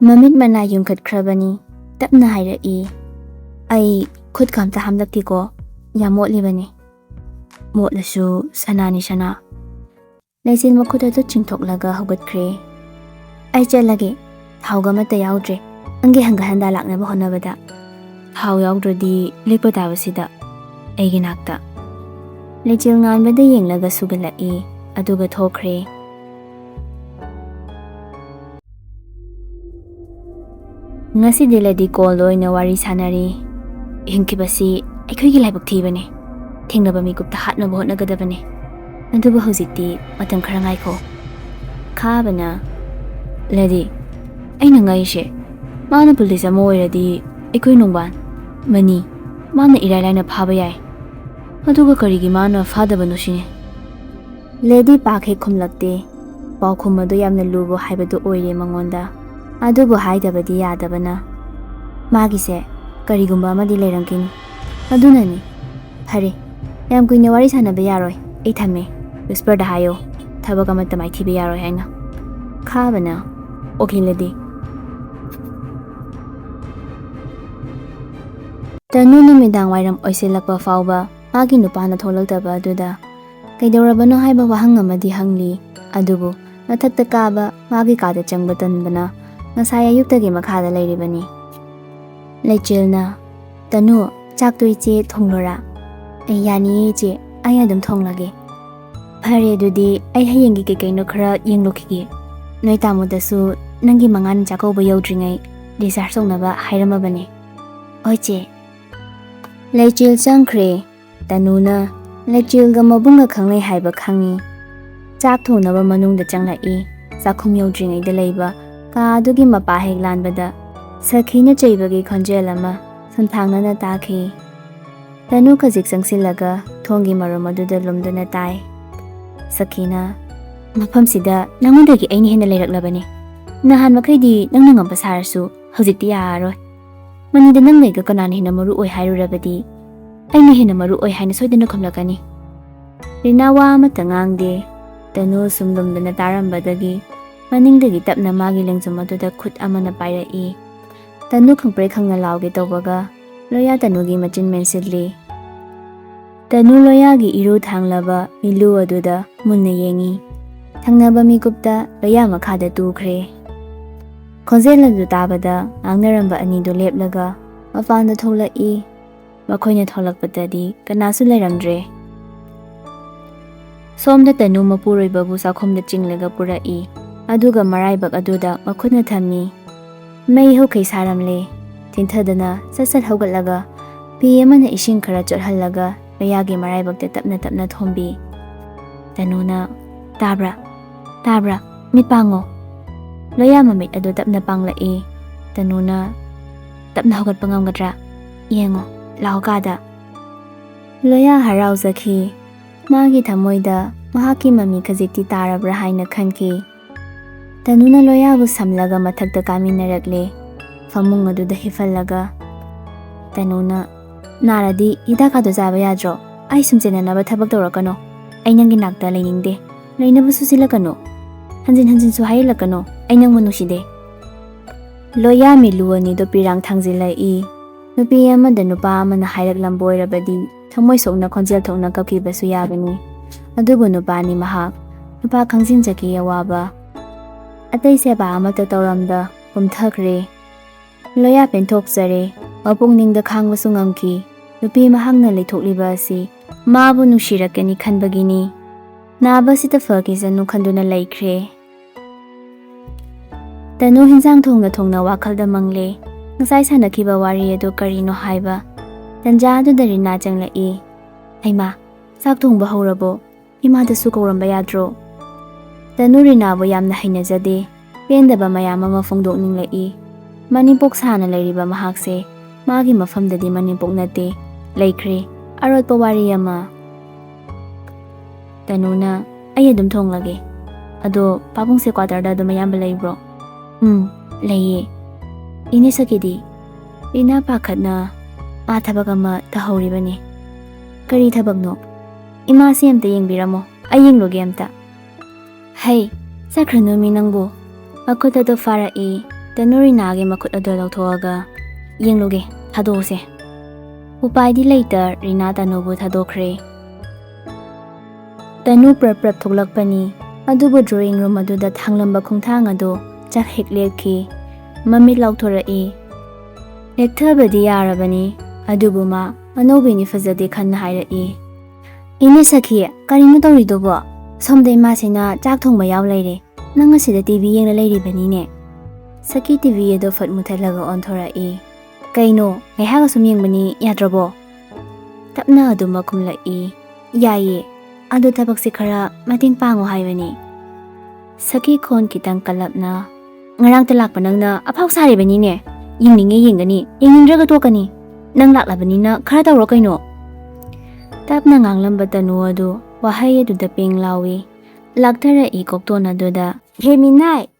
ꯃꯃꯤꯠ ꯃꯅꯥ ꯌꯨꯡꯈꯠꯈ꯭ꯔꯕꯅꯤ ꯇꯞꯅ ꯍꯥꯏꯔꯛꯏ, ꯑꯩ ꯈꯨꯠꯀ ꯑꯝꯇ ꯍꯥꯝꯂꯛꯇꯦꯀꯣ, ꯌꯥꯝ ꯃꯣꯠꯂꯤꯕꯅꯤ꯫ ꯃꯣꯠꯂꯁꯨ ꯁꯅꯥꯅꯤ ꯁꯅꯥ꯫ ꯂꯩꯆꯤꯜ ꯃꯈꯨꯠ ꯑꯗꯨ ꯆꯤꯡꯊꯣꯛꯂꯒ ꯍꯧꯒꯠꯈ꯭ꯔꯦ꯫ ꯑꯩ ꯆꯠꯂꯒꯦ, ꯊꯥꯎꯒ ꯑꯃꯠꯇ ꯌꯥꯎꯗ꯭ꯔꯦ ꯅꯪꯒꯤ ꯍꯟꯒꯠ ꯍꯟꯗꯥ ꯂꯥꯛꯅꯕ ꯍꯣꯠꯅꯕꯗ꯫ ꯊꯥꯎ ꯌꯥꯎꯗ꯭ꯔꯗꯤ ꯂꯦꯞꯄ ꯇꯥꯕ ꯁꯤꯗ ꯑꯩꯒꯤ ꯅꯥꯛꯇ꯫ ꯂꯩꯆꯤꯜ ꯉꯥꯟꯕꯗ ꯌꯦꯡꯂꯒ ꯁꯨꯒꯠꯂꯛꯏ ꯑꯗꯨꯒ ꯊꯣꯛꯈ꯭ꯔꯦ꯫ ꯉꯁꯤꯗꯤ ꯂꯦꯗꯤ ꯀꯣꯜꯗ ꯑꯣꯏꯅ ꯋꯥꯔꯤ ꯁꯥꯟꯅꯔꯤ꯫ ꯍꯤꯡꯈꯤꯕꯁꯤ ꯑꯩꯈꯣꯏꯒꯤ ꯂꯥꯏꯕꯛ ꯊꯤꯕꯅꯤ, ꯊꯦꯡꯅꯕ ꯃꯤꯀꯨꯞꯇ ꯍꯥꯠꯅꯕ ꯍꯣꯠꯅꯒꯗꯕꯅꯤ꯫ ꯑꯗꯨꯕꯨ ꯍꯧꯖꯤꯛꯇꯤ ꯃꯇꯝ ꯈꯔ ꯉꯥꯏꯈꯣ꯫ ꯈꯥꯕꯅ, ꯂꯦꯗꯤ, ꯑꯩꯅ ꯉꯛꯏꯁꯦ ꯃꯥꯅ ꯄꯨꯂꯤꯁ ꯑꯃ ꯑꯣꯏꯔꯗꯤ ꯑꯩꯈꯣꯏ ꯅꯣꯡꯕꯥꯟ ꯃꯅꯤ ꯃꯥꯅ ꯏꯔꯥꯏ ꯂꯥꯏꯅ ꯐꯥꯕ ꯌꯥꯏ, ꯑꯗꯨꯒ ꯀꯔꯤꯒꯤ ꯃꯥꯅ ꯐꯥꯗꯕꯅꯣ ꯁꯤꯅꯤ꯫ ꯂꯦꯗꯤ ꯄꯥꯛ ꯍꯦꯛ ꯈꯨꯝꯂꯛꯇꯦ꯫ ꯄꯥꯎꯈꯨꯝ ꯑꯗꯨ ꯌꯥꯝꯅ ꯂꯨꯕ ꯍꯥꯏꯕꯗꯨ ꯑꯣꯏꯔꯦ ꯃꯉꯣꯟꯗ꯫ ꯑꯗꯨꯕꯨ ꯍꯥꯏꯗꯕꯗꯤ ꯌꯥꯗꯕꯅ ꯃꯥꯒꯤꯁꯦ ꯀꯔꯤꯒꯨꯝꯕ ꯑꯃꯗꯤ ꯂꯩꯔꯝꯈꯤꯅꯤ, ꯑꯗꯨꯅꯅꯤ꯫ ꯐꯔꯦ, ꯌꯥꯝ ꯀꯨꯏꯅ ꯋꯥꯔꯤ ꯁꯥꯟꯅꯕ ꯌꯥꯔꯣꯏ, ꯑꯩ ꯊꯝꯃꯦ꯫ ꯋꯤꯁꯄꯔꯗ ꯍꯥꯏꯌꯣ ꯊꯕꯛ ꯑꯃꯠꯇ ꯃꯥꯏꯊꯤꯕ ꯌꯥꯔꯣꯏ ꯍꯥꯏꯅ꯫ ꯈꯥꯕꯅ, ꯑꯣꯀꯦ ꯂꯦꯗꯤ꯫ ꯇꯅꯨ ꯅꯨꯃꯤꯗꯥꯡ ꯋꯥꯏꯔꯝ ꯑꯣꯏꯁꯤꯜꯂꯛꯄ ꯐꯥꯎꯕ ꯃꯥꯒꯤ ꯅꯨꯄꯥꯅ ꯊꯣꯛꯂꯛꯇꯕ ꯑꯗꯨꯗ ꯀꯩꯗꯧꯔꯕꯅꯣ ꯍꯥꯏꯕ ꯋꯥꯍꯪ ꯑꯃꯗꯤ ꯍꯪꯂꯤ꯫ ꯑꯗꯨꯕꯨ ꯃꯊꯛꯇ ꯀꯥꯕ ꯃꯥꯒꯤ ꯀꯥꯗ ꯆꯪꯕ ꯇꯟꯕꯅ ꯉꯁꯥꯏ ꯑꯌꯨꯛꯇꯒꯤ ꯃꯈꯥꯗ ꯂꯩꯔꯤꯕꯅꯤ꯫ ꯂꯩꯆꯤꯜꯅ, ꯇꯅꯨ, ꯆꯥꯛꯇꯣ ꯏꯆꯦ ꯊꯣꯡꯂꯣꯔꯥ? ꯌꯥꯅꯤꯌꯦ ꯏꯆꯦ, ꯑꯩ ꯑꯗꯨꯝ ꯊꯣꯡꯂꯒꯦ꯫ ꯐꯔꯦ ꯑꯗꯨꯗꯤ ꯑꯩ ꯍꯌꯦꯡꯒꯤ ꯀꯩꯀꯩꯅꯣ ꯈꯔ ꯌꯦꯡꯂꯨꯈꯤꯒꯦ꯫ ꯅꯣꯏ ꯇꯥꯃꯣꯗꯁꯨ ꯅꯪꯒꯤ ꯃꯉꯥꯅꯤ ꯆꯥꯛꯀꯧꯕ ꯌꯧꯗ꯭ꯔꯤꯉꯩ ꯗꯤꯁꯆꯥꯔꯖ ꯇꯧꯅꯕ ꯍꯥꯏꯔꯝꯃꯕꯅꯦ꯫ ꯍꯣꯏ ꯆꯦ꯫ ꯂꯩꯆꯤꯜ ꯆꯪꯈ꯭ꯔꯦ꯫ ꯇꯅꯨꯅ ꯂꯩꯆꯤꯜꯒ ꯃꯕꯨꯡꯒ ꯈꯪꯅꯩ ꯍꯥꯏꯕ ꯈꯪꯉꯤ꯫ ꯆꯥꯛ ꯊꯣꯡꯅꯕ ꯃꯅꯨꯡꯗ ꯆꯪꯂꯛꯏ꯫ ꯆꯥꯛꯈꯨꯝ ꯌꯧꯗ꯭ꯔꯤꯉꯩꯗ ꯂꯩꯕ ꯀꯥ ꯑꯗꯨꯒꯤ ꯃꯄꯥ ꯍꯦꯛ ꯂꯥꯟꯕꯗ ꯁꯈꯤꯅ ꯆꯩꯕꯒꯤ ꯈꯣꯟꯖꯦꯜ ꯑꯃ ꯁꯨꯝꯊꯥꯡꯅꯅ ꯇꯥꯈꯤ꯫ ꯇꯅꯨ ꯈꯖꯤꯛ ꯆꯪꯁꯤꯜꯂꯒ ꯊꯣꯡꯒꯤ ꯃꯔꯨꯝ ꯑꯗꯨꯗ ꯂꯨꯝꯗꯨꯅ ꯇꯥꯏ꯫ ꯁꯈꯤꯅ, ꯃꯐꯝꯁꯤꯗ ꯅꯪꯉꯣꯟꯗꯒꯤ ꯑꯩꯅ ꯍꯦꯟꯅ ꯂꯩꯔꯛꯂꯕꯅꯤ꯫ ꯅꯍꯥꯟ ꯃꯈꯩꯗꯤ ꯅꯪꯅ ꯉꯝꯕ ꯁꯥꯔꯁꯨ ꯍꯧꯖꯤꯛꯇꯤ ꯌꯥꯔꯔꯣꯏ꯫ ꯃꯅꯤꯗ ꯅꯪ ꯂꯩꯒ ꯀꯅꯥꯅ ꯍꯦꯟꯅ ꯃꯔꯨ ꯑꯣꯏ ꯍꯥꯏꯔꯨꯔꯕꯗꯤ ꯑꯩꯅ ꯍꯦꯟꯅ ꯃꯔꯨ ꯑꯣꯏ ꯍꯥꯏꯅ ꯁꯣꯏꯗꯅ ꯈꯨꯝꯂꯛꯀꯅꯤ꯫ ꯔꯤꯅꯥ ꯋꯥ ꯑꯃꯠꯇ ꯉꯥꯡꯗꯦ꯫ ꯇꯅꯨ ꯁꯨꯝ ꯂꯨꯝꯗꯨꯅ ꯇꯥꯔꯝꯕꯗꯒꯤ ꯃꯅꯤꯡꯗꯒꯤ ꯇꯞꯅ ꯃꯥꯒꯤ ꯂꯦꯡꯖꯨꯝ ꯑꯗꯨꯗ ꯈꯨꯠ ꯑꯃꯅ ꯄꯥꯏꯔꯛꯏ꯫ ꯇꯅꯨ ꯈꯪꯄ꯭ꯔꯦꯛ ꯈꯪꯅ ꯂꯥꯎꯒꯦ ꯇꯧꯕꯒ ꯂꯣꯌꯥ ꯇꯅꯨꯒꯤ ꯃꯆꯤꯟ ꯃꯦꯟꯁꯤꯜꯂꯤ꯫ ꯇꯅꯨ ꯂꯣꯌꯥꯒꯤ ꯏꯔꯨ ꯊꯥꯡꯂꯕ ꯃꯤꯂꯨ ꯑꯗꯨꯗ ꯃꯨꯟꯅ ꯌꯦꯡꯉꯤ꯫ ꯊꯪꯅꯕ ꯃꯤꯀꯨꯞꯇ ꯂꯣꯌꯥ ꯃꯈꯥꯗ ꯇꯨꯈ꯭ꯔꯦ꯫ ꯈꯣꯟꯖꯦꯜ ꯑꯗꯨ ꯇꯥꯕꯗ ꯉꯥꯡꯅꯔꯝꯕ ꯑꯅꯤꯗꯨ ꯂꯦꯞꯂꯒ ꯃꯄꯥꯟꯗ ꯊꯣꯛꯂꯛꯏ꯫ ꯃꯈꯣꯏꯅ ꯊꯣꯛꯂꯛꯄꯗꯗꯤ ꯀꯅꯥꯁꯨ ꯂꯩꯔꯝꯗ꯭ꯔꯦ꯫ ꯁꯣꯝꯗ ꯇꯅꯨ ꯃꯄꯨꯔꯣꯏꯕꯕꯨ ꯆꯥꯛꯈꯨꯝꯗ ꯆꯤꯡꯂꯒ ꯄꯨꯔꯛꯏ꯫ ꯑꯗꯨꯒ ꯃꯔꯥꯏꯕꯛ ꯑꯗꯨꯗ ꯃꯈꯨꯠꯅ ꯊꯝꯃꯤ꯫ ꯃꯩ ꯍꯧꯈꯩ ꯁꯥꯔꯝꯂꯦ꯫ ꯊꯤꯟꯊꯗꯅ ꯁꯠ ꯍꯧꯒꯠꯂꯒ ꯐꯤ ꯑꯃꯅ ꯏꯁꯤꯡ ꯈꯔ ꯆꯣꯠꯍꯜꯂꯒ ꯂꯣꯌꯥꯒꯤ ꯃꯔꯥꯏꯕꯛꯇ ꯇꯞꯅ ꯇꯞꯅ ꯊꯣꯝꯕꯤ꯫ ꯇꯅꯨꯅ, ꯇꯥꯕ꯭ꯔꯥ? ꯇꯥꯕ꯭ꯔꯥ? ꯃꯤꯠ ꯄꯥꯡꯉꯣ꯫ ꯂꯣꯌꯥ ꯃꯃꯤꯠ ꯑꯗꯨ ꯇꯞꯅ ꯄꯥꯡꯂꯛꯏ꯫ ꯇꯅꯨꯅ, ꯇꯞꯅ ꯍꯧꯒꯠꯄ ꯉꯝꯒꯗ꯭ꯔꯥ? ꯌꯦꯡꯉꯣ, ꯂꯥꯛꯑꯣ ꯀꯥꯗ꯫ ꯂꯣꯌꯥ ꯍꯔꯥꯎꯖꯈꯤ꯫ ꯃꯥꯒꯤ ꯊꯃꯣꯏꯗ ꯃꯍꯥꯛꯀꯤ ꯃꯃꯤ ꯈꯖꯤꯛꯇꯤ ꯇꯥꯔꯕ꯭ꯔꯥ ꯍꯥꯏꯅ ꯈꯟꯈꯤ꯫ ꯇꯅꯨꯅ ꯂꯣꯌꯥꯕꯨ ꯁꯝꯂꯒ ꯃꯊꯛꯇ ꯀꯥꯃꯤꯟꯅꯔꯛꯂꯦ꯫ ꯐꯃꯨꯡ ꯑꯗꯨꯗ ꯍꯤꯞꯍꯜꯂꯒ ꯇꯅꯨꯅ, ꯅꯥꯔꯗꯤ ꯍꯤꯗꯥꯛꯀꯥꯗꯣ ꯆꯥꯕ ꯌꯥꯗ꯭ꯔꯣ? ꯑꯩ ꯁꯨꯝ ꯆꯦꯟꯅꯅꯕ ꯊꯕꯛ ꯇꯧꯔꯛꯀꯅꯣ꯫ ꯑꯩ ꯅꯪꯒꯤ ꯅꯥꯛꯇ ꯂꯩꯅꯤꯡꯗꯦ꯫ ꯂꯩꯅꯕꯁꯨ ꯁꯤꯜꯂꯛꯀꯅꯣ꯫ ꯍꯟꯖꯤꯟ ꯍꯟꯖꯤꯟꯁꯨ ꯍꯥꯏꯍꯜꯂꯛꯀꯅꯣ ꯑꯩ ꯅꯪꯕꯨ ꯅꯨꯡꯁꯤꯗꯦ꯫ ꯂꯣꯌꯥ ꯃꯤꯂꯨ ꯑꯅꯤꯗꯨ ꯄꯤꯔꯥꯡ ꯊꯥꯡꯖꯤꯜꯂꯛꯏ꯫ ꯅꯨꯄꯤ ꯑꯃꯗ ꯅꯨꯄꯥ ꯑꯃꯅ ꯍꯥꯏꯔꯛꯂꯝꯕ ꯑꯣꯏꯔꯕꯗꯤ ꯊꯃꯣꯏ ꯁꯣꯛꯅ ꯈꯣꯟꯖꯦꯜ ꯊꯣꯛꯅ ꯀꯞꯈꯤꯕꯁꯨ ꯌꯥꯕꯅꯤ꯫ ꯑꯗꯨꯕꯨ ꯅꯨꯄꯥꯅꯤ ꯃꯍꯥꯛ꯫ ꯅꯨꯄꯥ ꯈꯪꯖꯤꯟꯖꯈꯤ ꯑꯋꯥꯕ꯫ ꯑꯇꯩ ꯁꯦꯕꯥ ꯑꯃꯠꯇ ꯇꯧꯔꯝꯗ ꯀꯨꯝꯊꯈ꯭ꯔꯦ꯫ ꯂꯣꯌꯥ ꯄꯦꯟꯊꯣꯛꯆꯔꯦ꯫ ꯃꯄꯨꯛꯅꯤꯡꯗ ꯈꯥꯡꯕꯁꯨ ꯉꯝꯈꯤ꯫ ꯅꯨꯄꯤ ꯃꯍꯥꯛꯅ ꯂꯩꯊꯣꯛꯂꯤꯕ ꯑꯁꯤ ꯃꯥꯕꯨ ꯅꯨꯡꯁꯤꯔꯛꯀꯅꯤ ꯈꯟꯕꯒꯤꯅꯤ꯫ ꯅꯥꯕꯁꯤꯗ ꯐꯈꯤꯁꯅꯨ ꯈꯟꯗꯨꯅ ꯂꯩꯈ꯭ꯔꯦ꯫ ꯇꯅꯨ ꯍꯤꯟꯖꯥꯡ ꯊꯣꯡꯅ ꯊꯣꯡꯅ ꯋꯥꯈꯜꯗ ꯃꯪꯂꯦ꯫ ꯉꯁꯥꯏ ꯁꯥꯟꯅꯈꯤꯕ ꯋꯥꯔꯤ ꯑꯗꯨ ꯀꯔꯤꯅꯣ ꯍꯥꯏꯕ꯫ ꯇꯟꯖꯥ ꯑꯗꯨꯗ ꯔꯤꯅꯥ ꯆꯪꯂꯛꯏ꯫ ꯍꯩꯃꯥ, ꯆꯥꯛ ꯊꯣꯡꯕ ꯍꯧꯔꯕꯣ? ꯏꯃꯥꯗꯁꯨ ꯀꯧꯔꯝꯕ ꯌꯥꯗ꯭ꯔꯣ? ꯇꯅꯨ ꯔꯤꯅꯥꯕꯨ ꯌꯥꯝꯅ ꯍꯩꯅꯖꯗꯦ꯫ ꯄꯦꯟꯗꯕ ꯃꯌꯥꯝ ꯑꯃ ꯐꯣꯡꯗꯣꯛꯅꯤꯡꯂꯛꯏ꯫ ꯃꯅꯦꯝꯄꯣꯛ ꯁꯥꯅ ꯂꯩꯔꯤꯕ ꯃꯍꯥꯛꯁꯦ ꯃꯥꯒꯤ ꯃꯐꯝꯗꯗꯤ ꯃꯅꯦꯝꯄꯣꯛ ꯅꯠꯇꯦ꯫ ꯂꯩꯈ꯭ꯔꯦ ꯑꯔꯣꯠꯄ ꯋꯥꯔꯤ ꯑꯃ꯫ ꯇꯅꯨꯅ, ꯑꯩ ꯑꯗꯨꯝ ꯊꯣꯡꯂꯒꯦ. ꯑꯗꯣ ꯄꯥꯕꯨꯡꯁꯦ ꯀ꯭ꯋꯥꯇꯔꯗ ꯑꯗꯨꯝ ꯑꯌꯥꯝꯕ ꯂꯩꯕ꯭ꯔꯣ? ꯂꯩꯌꯦ. ꯏꯅꯦ ꯁꯈꯤꯗꯤ? ꯔꯤꯅꯥ ꯄꯥꯈꯠꯅ ꯊꯕꯛ ꯑꯃ ꯇꯧꯍꯧꯔꯤꯕꯅꯤ. ꯀꯔꯤ ꯊꯕꯛꯅꯣ? ꯏꯃꯥꯁꯤ ꯑꯝꯇ ꯌꯦꯡꯕꯤꯔꯝꯃꯣ. ꯑꯩ ꯌꯦꯡꯂꯨꯒꯦ ꯑꯝꯇ. ꯍꯩ, ꯆꯠꯈ꯭ꯔꯅꯨ ꯃꯤ ꯅꯪꯕꯨ. ꯃꯈꯨꯠ ꯑꯗꯨ ꯐꯥꯔꯛꯏ. ꯇꯅꯨ ꯔꯤꯅꯥꯒꯤ ꯃꯈꯨꯠ ꯑꯗꯨ ꯂꯧꯊꯣꯛꯑꯒ ꯌꯦꯡꯂꯨꯒꯦ, ꯊꯥꯗꯣꯛꯎꯁꯦ. ꯎꯄꯥꯏꯗꯤ ꯂꯩꯇ ꯔꯤꯅꯥ ꯇꯅꯨꯕꯨ ꯊꯥꯗꯣꯛꯈ꯭ꯔꯦ. ꯇꯅꯨ ꯄ꯭ꯔꯞ ꯊꯣꯛꯂꯛꯄꯅꯤ. ꯑꯗꯨꯕꯨ ꯗ꯭ꯔꯣꯌꯤꯡ ꯔꯨꯝ ꯑꯗꯨꯗ ꯊꯥꯡꯂꯝꯕ ꯈꯣꯡꯊꯥꯡ ꯑꯗꯨ ꯆꯥꯛ ꯍꯦꯛ ꯂꯦꯞꯈꯤ. ꯃꯃꯤꯠ ꯂꯥꯎꯊꯣꯔꯛꯏ. ꯂꯦꯞꯊꯕꯗꯤ ꯌꯥꯔꯕꯅꯤ. ꯑꯗꯨꯕꯨ ꯃꯥ ꯑꯅꯧꯕꯤꯅꯤ ꯐꯖꯗꯦ ꯈꯟꯅ ꯍꯥꯏꯔꯛꯏ. ꯏꯅꯦ ꯁꯈꯤ, ꯀꯔꯤꯅꯣ ꯇꯧꯔꯤꯗꯨꯕꯣ? ꯁꯣꯝꯗ ꯏꯃꯥꯁꯤꯅ ꯆꯥꯛ ꯊꯣꯡꯕ ꯌꯥꯎ ꯂꯩꯔꯦ. ꯅꯪ ꯑꯁꯤꯗ ꯇꯤꯚꯤ ꯌꯦꯡꯂ ꯂꯩꯔꯤꯕꯅꯤꯅꯦ. ꯁꯈꯤ ꯇꯤꯚꯤ ꯑꯗꯨ ꯐꯠ ꯃꯨꯊꯠꯂꯒ ꯑꯣꯟꯊꯣꯔꯛꯏ. ꯀꯩꯅꯣ, ꯉꯥꯏꯍꯥꯛ ꯑꯁꯨꯝ ꯌꯦꯡꯕꯅꯤ, ꯌꯥꯗ꯭ꯔꯕꯣ? ꯇꯞꯅ ꯑꯗꯨꯃꯛ ꯈꯨꯝꯂꯛꯏ. ꯌꯥꯏꯌꯦ. ꯑꯗꯨ ꯊꯕꯛꯁꯤ ꯈꯔ ꯃꯇꯦꯡ ꯄꯥꯡꯉꯣ ꯍꯥꯏꯕꯅꯤ. ꯁꯈꯤ ꯈꯣꯟ ꯈꯤꯇꯪ ꯀꯜꯂꯞꯅ. ꯉꯔꯥꯡꯇ ꯂꯥꯛꯄ ꯅꯪꯅ ꯑꯐꯥꯎ ꯁꯥꯔꯤꯕꯅꯤꯅꯦ. ꯌꯦꯡꯅꯤꯡꯉꯦ ꯌꯦꯡꯒꯅꯤ, ꯌꯦꯡꯅꯤꯡꯗ꯭ꯔꯒ ꯇꯣꯛꯀꯅꯤ. ꯅꯪ ꯂꯥꯛꯂꯕꯅꯤꯅ ꯈꯔ ꯇꯧꯔꯣ ꯀꯩꯅꯣ. ꯇꯞꯅ ꯉꯥꯡꯂꯝꯕ ꯇꯅꯨ ꯑꯗꯨ ꯋꯥꯍꯩ ꯑꯗꯨꯗ ꯄꯦꯡ ꯂꯥꯎꯏ. ꯂꯥꯛꯊꯔꯛꯏ ꯀꯣꯛꯇꯣꯟ ꯑꯗꯨꯗ. ꯍꯦ ꯃꯤꯅꯥꯏ,